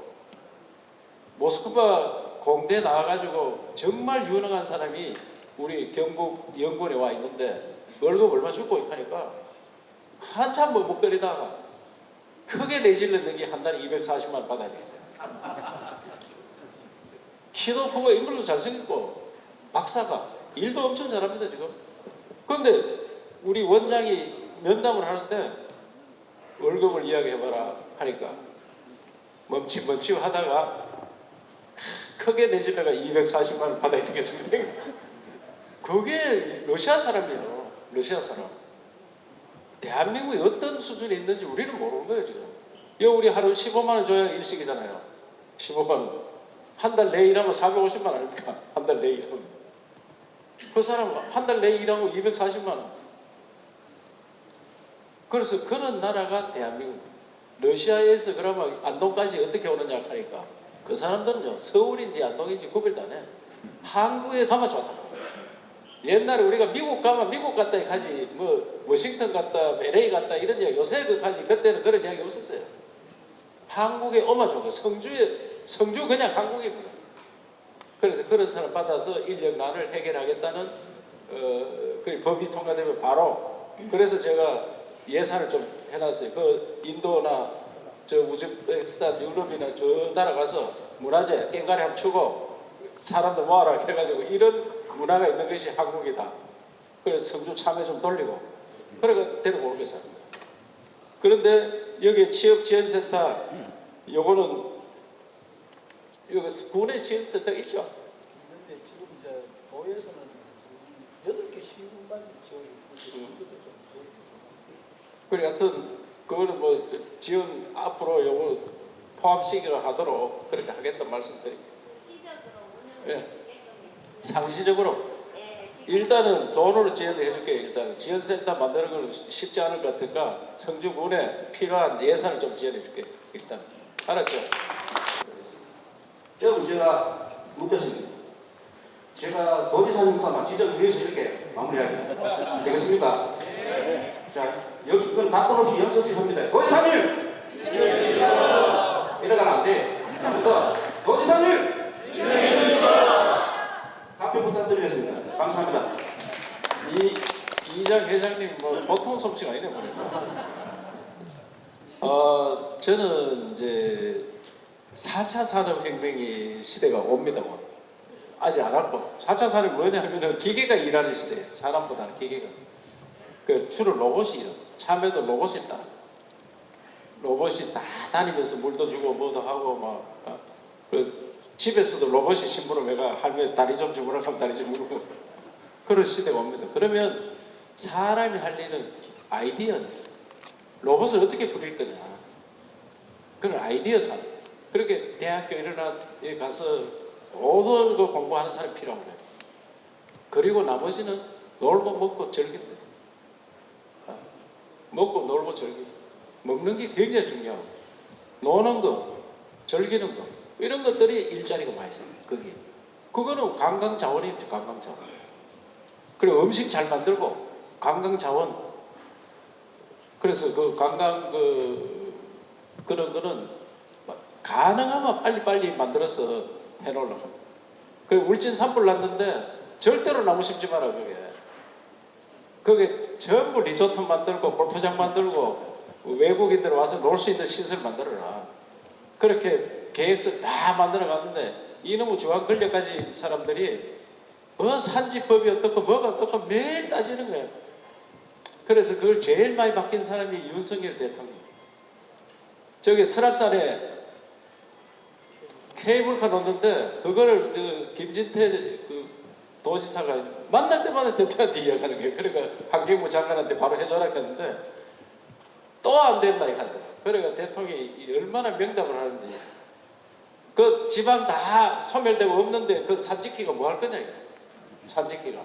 모스크바 공대 나와가지고 정말 유능한 사람이 우리 경북 연구원에 와 있는데 월급 얼마 주고 하니까 한참 머뭇거리다가 크게 내질렀는 게 한 달에 240만 원 받아야 돼요. 키도 크고 인물도 잘생겼고 박사가 일도 엄청 잘합니다 지금. 그런데 우리 원장이 면담을 하는데 월급을 이야기해봐라 하니까 멈칫멈칫 하다가 크게 내질러가 240만 원 받아야 되겠습니다. 그게 러시아 사람이에요. 러시아 사람. 대한민국이 어떤 수준에 있는지 우리는 모르는 거예요 지금. 여 우리 하루 15만 원 줘야 일식이잖아요. 15만 원. 한 달 내에 일하면 450만 원 아닙니까? 한 달 내에 일하면. 그 사람 한 달 내에 일하고 240만 원. 그래서 그런 나라가 대한민국. 러시아에서 그러면 안동까지 어떻게 오느냐 하니까 그 사람들은요 서울인지 안동인지 구별도 안 해. 한국에 가면 좋다. 옛날에 우리가 미국 가면 미국 갔다 가지 뭐 워싱턴 갔다 LA 갔다 이런 이야기 요새 그 가지 그때는 그런 이야기 없었어요. 한국에 오면 좋고 성주 그냥 한국입니다. 그래서 그런 사람 받아서 인력난을 해결하겠다는 그 법이 통과되면 바로 그래서 제가 예산을 좀 해놨어요. 그 인도나 저 우즈베키스탄, 유럽이나 저 나라 가서 문화재 깽가리 한번 추고 사람들 모아라 해가지고 이런 문화가 있는 것이 한국이다. 그래서 성주 참여 좀 돌리고 그래가 데려오는 거죠. 그런데 여기 취업지원센터 요거는 여기 군의 지원센터 있죠? 있는데 지금 이제 도에서는 8개 시군만 지원이 있고 그래 하여튼 그거는 뭐 지원 앞으로 요거 포함시키가 하도록 그렇게 하겠다는 말씀드립니다. 예. 상시적으로 일단은 돈으로 지원을 해줄게요. 일단 지원센터 만드는 건 쉽지 않을 것 같으니까 성주군에 필요한 예산을 좀 지원해 줄게요. 일단 알았죠? 여러분 제가 묻겠습니다. 제가 도지사님과 지적위에서 이렇게 마무리할게요. 되겠습니까? 자, 이건 답변 없이 연습 없이 합니다. 도지사님! 이러가면 안 돼. 또 도지사님! 답변 부탁드리겠습니다. 감사합니다. 이장 회장님 뭐 보통 솜씨가 아니네 보니까. 저는 이제 4차 산업혁명의 시대가 옵니다. 아직 안 왔고 4차 산업이 뭐냐 하면은 기계가 일하는 시대예요. 사람보다는 기계가. 그 주로 로봇이 일어. 참외도 로봇이 있다. 로봇이 다 다니면서 물도 주고 뭐도 하고 막 그 집에서도 로봇이 심부름 해가 할머니 다리 좀 주무라 하면 다리 좀 주고 그런 시대가 옵니다. 그러면 사람이 할 일은 아이디어는 로봇을 어떻게 부릴 거냐 그런 아이디어 사 그렇게 대학교 이런데 가서 모든 거 공부하는 사람이 필요한 거예요. 그리고 나머지는 놀고 먹고 즐긴다. 먹고 놀고 즐기고 먹는 게 굉장히 중요하고 노는 거 즐기는 거 이런 것들이 일자리가 많이 있어요. 거기 그거는 관광자원이죠. 관광자원. 그리고 음식 잘 만들고 관광자원. 그래서 그 관광 그런 거는 가능하면 빨리빨리 만들어서 해놓으려고 합니다. 그리고 울진 산불 났는데 절대로 나무 심지 마라 그게 전부 리조트 만들고 골프장 만들고 외국인들 와서 놀 수 있는 시설 만들어라. 그렇게 계획서 다 만들어 갔는데 이놈의 중앙 권력까지 사람들이 뭐 산지법이 어떻고 뭐가 어떻고 매일 따지는 거예요. 그래서 그걸 제일 많이 바뀐 사람이 윤석열 대통령. 저기 설악산에 케이블카 놓는데 그거를 김진태 그 도지사가 만날 때마다 대통령한테 이야기하는 거예요. 그러니까 환경부 장관한테 바로 해줘라 했는데 또 안 된다 이거야. 그러니까 대통령이 얼마나 명답을 하는지 그 지방 다 소멸되고 없는데 그 산 지키가 뭐 할 거냐 이거. 산 지키가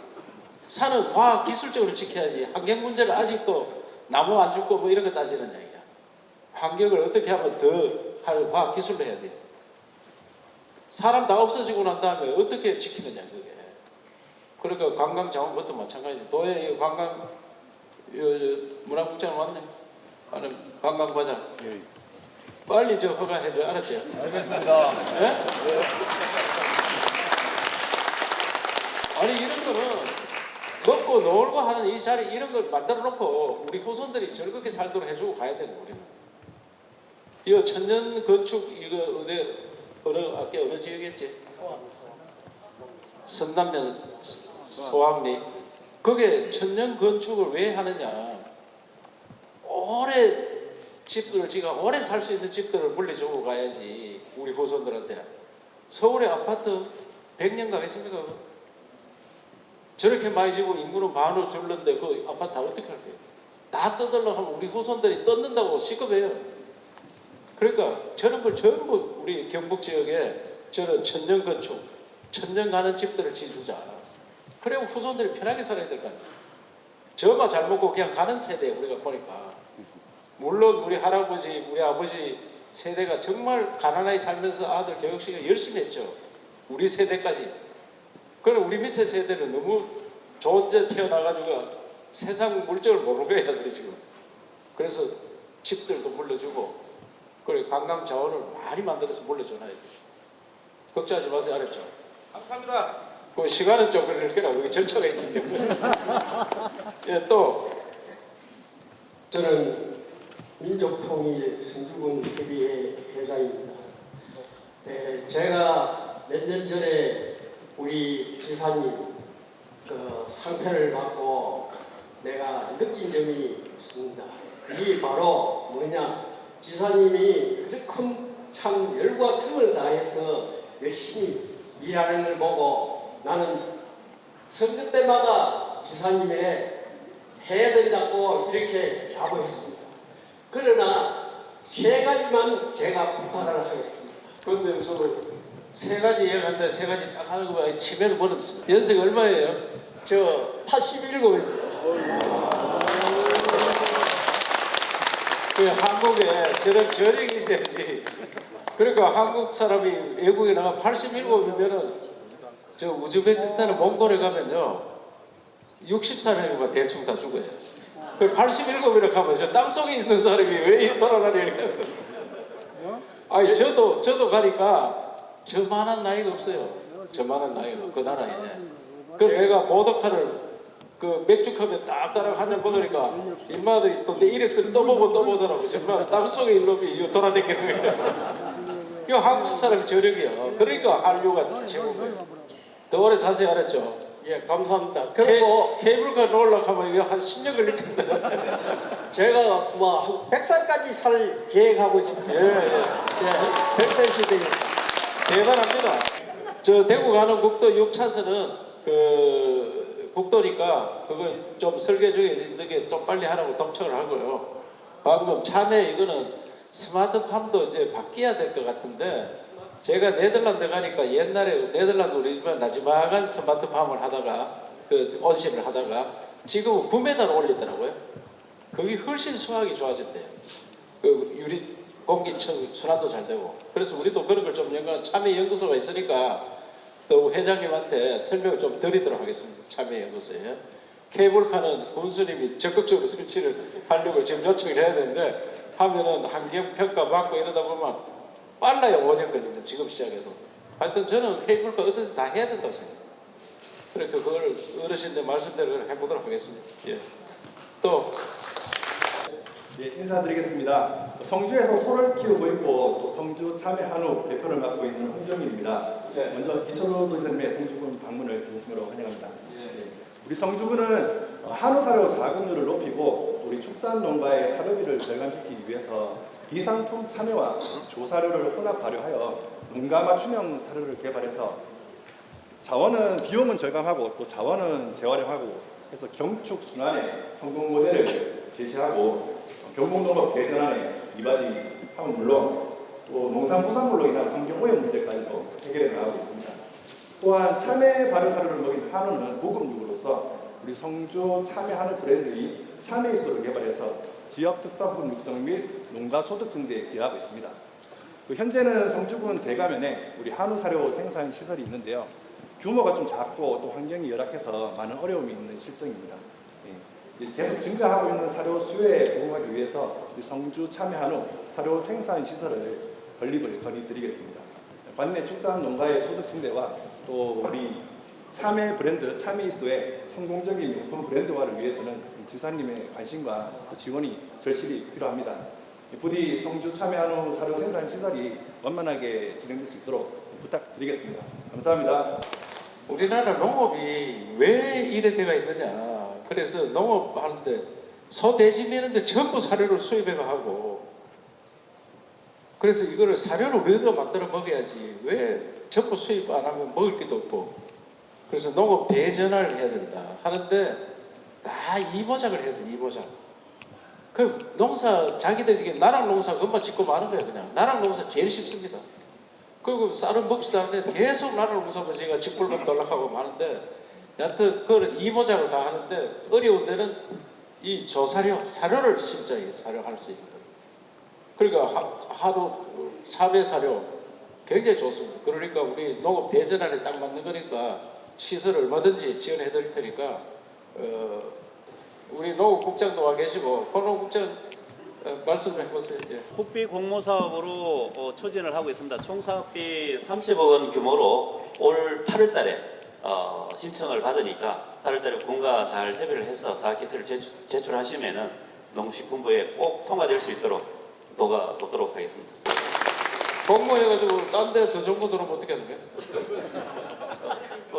산은 과학 기술적으로 지켜야지 환경 문제를 아직도 나무 안 죽고 뭐 이런 거 따지는 얘기야. 환경을 어떻게 하면 더 할 과학 기술을 해야 되지. 사람 다 없어지고 난 다음에 어떻게 지키느냐 그게. 그러니까 관광 자원부터 마찬가지. 도에 관광 문화국장 왔네. 아니 관광과장. 빨리 저 허가해줘. 알았지? 알겠습니다. 예? 아니 이런 거는 먹고 놀고 하는 이 자리 이런 걸 만들어 놓고 우리 후손들이 즐겁게 살도록 해주고 가야 되는 우리는. 이거 천년 건축 이거 어느 지역이었지? 선남면 소암리. 그게 천년 건축을 왜 하느냐? 오래 집들을 지가 오래 살 수 있는 집들을 물려주고 가야지 우리 후손들한테. 서울의 아파트 100년 가겠습니까? 저렇게 많이 지고 인구는 반으로 줄는데 그 아파트 다 어떻게 할 거예요? 다 뜯으려고 하면 우리 후손들이 뜯는다고 시급해요. 그러니까 저런 걸 전부 우리 경북 지역에 저런 천년 건축, 천년 가는 집들을 지어주자. 그래야 후손들이 편하게 살아야 될 거 아니에요. 저만 잘 먹고 그냥 가는 세대 우리가 보니까. 물론 우리 할아버지, 우리 아버지 세대가 정말 가난하게 살면서 아들 교육시키고 열심히 했죠. 우리 세대까지. 그럼 우리 밑에 세대는 너무 좋은 데 태어나가지고 세상 물정을 모르는 거야, 애들이 지금. 그래서 집들도 물려주고, 그리고 관광 자원을 많이 만들어서 물려줘놔야 돼. 걱정하지 마세요, 알았죠? 감사합니다. 그 시간은 좀 그럴 거라, 여기 절차가 있기 때문에. 예, 또. 저는 민족통일 성주군 협의회 회장입니다. 제가 몇 년 전에 우리 지사님 그 상패를 받고 내가 느낀 점이 있습니다. 그게 바로 뭐냐, 지사님이 그렇게 참 열과 성을 다해서 열심히 일하는 걸 보고 나는 선거 때마다 지사님의 해야 된다고 이렇게 자부했습니다. 그러나 세 가지만 제가 부탁을 하겠습니다. 그런데 저 세 가지 얘기하는데 세 가지 딱 하는 거 봐요. 치매를 버렸습니다. 연세가 얼마예요? 저 87입니다. 그 한국에 저런 저력이 있어야지. 그러니까 한국 사람이 외국에 나가 87이면은 저 우즈베키스탄에 몽골에 가면요 60살이면 대충 다 죽어요. 그 87이라 하면 저 땅속에 있는 사람이 왜 돌아다니냐. 아니 저도 가니까 저만한 나이가 없어요. 저만한 나이가 그 나라에. 그 내가 보드카를 그 맥주컵에 딱따라 한 잔 먹으니까 인마들이 또 내 이력서를 또 보더라고. 정말 땅속에 이놈이 돌아다니는 거야. 이거 한국 사람 저력이야. 그러니까 한류가 최고고요. 더 오래 자세히 알았죠? 예, 감사합니다. 그리고 케이블카 놀러 가면 이거 한 10년 걸릴 텐데. 제가 뭐 100살까지 살 계획하고 있습니다. 예. 100살 시대에 대단합니다. 저 대구 가는 국도 6차선은 그 국도니까 그거 좀 설계 중에 있는 게 좀 빨리 하라고 독촉을 하고요. 방금 참외 이거는 스마트팜도 이제 바뀌어야 될 것 같은데 제가 네덜란드 가니까 옛날에 네덜란드 우리 집에 나지막한 스마트팜을 하다가 그 온실을 하다가 지금은 9m를 올리더라고요. 그게 훨씬 수확이 좋아진대요. 그 유리 공기청 순환도 잘 되고. 그래서 우리도 그런 걸 좀 연구하는 참여 연구소가 있으니까 또 회장님한테 설명을 좀 드리도록 하겠습니다. 참여 연구소에. 케이블카는 군수님이 적극적으로 설치를 하려고 지금 요청을 해야 되는데 하면은 환경 평가 받고 이러다 보면 빨라요. 5년 걸리면 지금 시작해도. 하여튼 저는 케이블카 어떻게 다 해야 된다고 생각해요. 그러니까 그걸 어르신들 말씀대로 해보도록 하겠습니다. 예. 또 예, 인사드리겠습니다. 성주에서 소를 키우고 있고 또 성주 참외 한우 대표를 맡고 있는 홍정일입니다. 먼저 이철호 도지사님의 성주군 방문을 진심으로 환영합니다. 우리 성주군은 한우 사료 자급률을 높이고 우리 축산 농가의 사료비를 절감시키기 위해서 비상품 참외와 조사료를 혼합 발효하여 농가 맞춤형 사료를 개발해서 자원은 비용은 절감하고 또 자원은 재활용하고 해서 경축 순환의 성공 모델을 제시하고 경북농업 개선안에 이바지함은 물론 또 농산부산물로 인한 환경오염 문제까지도 해결해 나가고 있습니다. 또한 참외 발효사료를 먹인 한우는 고급육으로서 우리 성주 참외 한우 브랜드인 참외이소를 개발해서 지역 특산품 육성 및 농가 소득 증대에 기여하고 있습니다. 현재는 성주군 대가면에 우리 한우 사료 생산 시설이 있는데요. 규모가 좀 작고 또 환경이 열악해서 많은 어려움이 있는 실정입니다. 계속 증가하고 있는 사료 수요에 부응하기 위해서 성주 참외 한우 사료 생산 시설을 건립을 건의드리겠습니다. 관내 축산 농가의 소득 증대와 또 우리 참외 브랜드 참외이수의 성공적인 명품 브랜드화를 위해서는 지사님의 관심과 또 지원이 절실히 필요합니다. 부디 성주 참외 한우 사료 생산 시설이 원만하게 진행될 수 있도록 부탁드리겠습니다. 감사합니다. 우리나라 농업이 왜 이래 돼가 있느냐. 그래서 농업하는데 소 돼지 미는데 전부 사료를 수입해 하고, 그래서 이거를 사료를 우리가 만들어 먹어야지 왜 전부 수입 안 하면 먹을 게도 없고, 그래서 농업 대전환을 해야 된다 하는데 다 이보작을 해야 돼. 이보작. 그 농사 자기들이 나랑 농사 그것만 짓고 마는 거예요. 그냥 나랑 농사 제일 쉽습니다. 그리고 쌀은 먹지도 않는데 계속 나랑 농사만 제가 직불금 돌락하고 마는데, 여하튼 그걸 이보작을 다 하는데 어려운 데는 이 사료를 심자 사료할 수 있는 거예요. 그러니까 하루 참외 사료 굉장히 좋습니다. 그러니까 우리 농업 대전환에 딱 맞는 거니까 시설 얼마든지 지원해 드릴 테니까 우리 농업국장도 와 계시고 농업국장 말씀 좀 해보세요. 국비 공모 사업으로 추진을 하고 있습니다. 총 사업비 30억 원 규모로 올 8월 달에 신청을 받으니까 8월 달에 군과 잘 협의를 해서 사업기술을 제출하시면은 농식품부에 꼭 통과될 수 있도록 도와도록 하겠습니다. 공모해가지고 딴 데 더 정보 들어오면 어떻게 하는 거예요?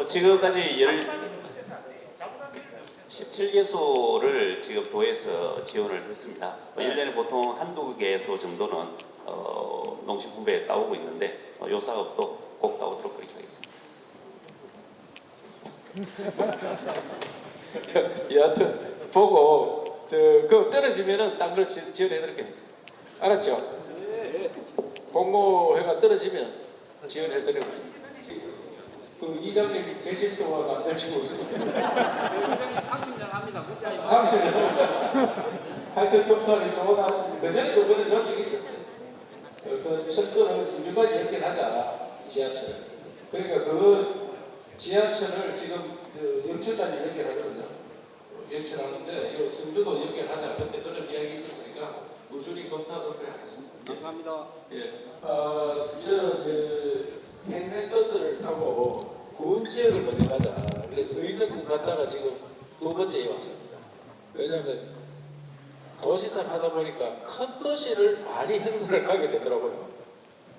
지금까지 17개소를 지금 도에서 지원을 했습니다. 1년에 보통 한두 개소 정도는 농식품부에 따오고 있는데 이 사업도 꼭 따오도록 그렇게 하겠습니다. 여하튼 보고 그거 떨어지면은 딴 걸 지원해 드릴게요. 알았죠? 공모회가 떨어지면 지원해 드리고 그 이장님이 계실 동안 안 되시고 30년 합니다. 30년 하여튼 검사를 좋아하는 그전에도 그런 요청이 있었어요. 그 철도를 성주까지 연결하자 지하철. 그러니까 그 지하철을 지금 영천까지 연결하거든요. 연결하는데 이 성주도 연결하자. 그때 그런 이야기 있었으니까 꾸준히 검토하도록 하겠습니다. 감사합니다. 예. 저는 생생버스를 타고 구운 지역을 먼저 가자. 그래서 의성군 갔다가 지금 2번째에 왔습니다. 왜냐하면 도시산 하다 보니까 큰 도시를 많이 행선을 가게 되더라고요.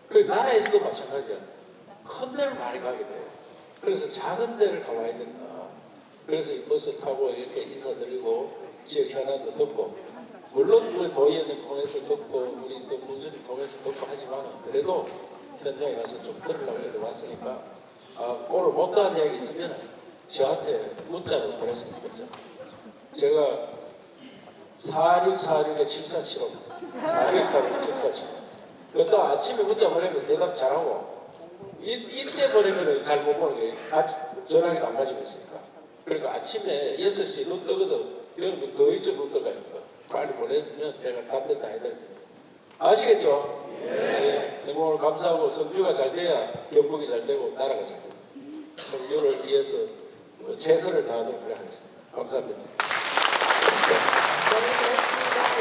그리고 나라에서도 마찬가지야. 큰 데를 많이 가게 돼요. 그래서 작은 데를 가봐야 된다. 그래서 이 버스를 타고 이렇게 인사드리고 지역 현안도 듣고, 물론 우리 도의원님 통해서 듣고 우리 또 문수님 통해서 듣고 하지만 그래도 현장에 가서 좀 들으려고 해도 왔으니까 오늘 못다한 이야기 있으면 저한테 문자로 보냈으면 좋겠죠. 제가 4646-7475 4646-7475 또 아침에 문자 보내면 대답 잘하고 이때 보내면 잘 못 보는 게 전화기를 안 가지고 있으니까. 그러니까 아침에 6시에 눈 뜨거든. 여러분 더 일찍 눈 떠가니까 빨리 보내면 제가 답변 다 해드릴 테니까. 아시겠죠? 네. 오늘 감사하고 성주가 잘 돼야 경북이 잘 되고 나라가 잘 되고 성주를 위해서 최선을 다하도록 하겠습니다. 감사합니다.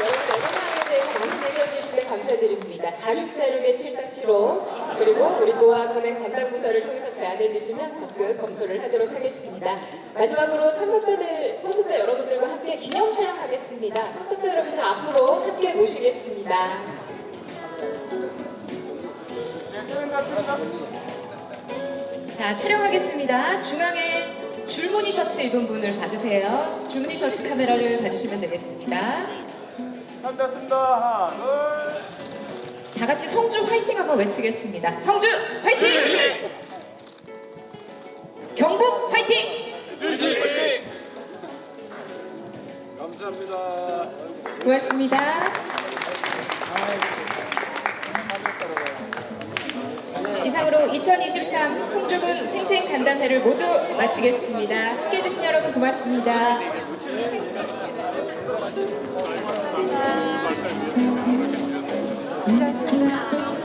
여러분 애로사항에 대해서 많은 얘기해 주신 데 감사드립니다. 4646-7475 그리고 우리 도와 군의 담당 부서를 통해서 제안해 주시면 적극 검토를 하도록 하겠습니다. 마지막으로 참석자 여러분들과 함께 기념 촬영하겠습니다. 참석자 여러분들 앞으로 함께 모시겠습니다. 자, 촬영하겠습니다. 중앙에 줄무늬 셔츠 입은 분을 봐주세요. 줄무늬 셔츠 카메라를 봐주시면 되겠습니다. 반갑습니다. 하나, 둘. 다 같이 성주 화이팅 한번 외치겠습니다. 성주 화이팅! 경북 화이팅! 화이팅! 감사합니다. 고맙습니다. 이상으로 2023 성주군 생생간담회를 모두 마치겠습니다. 함께해 주신 여러분 고맙습니다. 고맙습니다.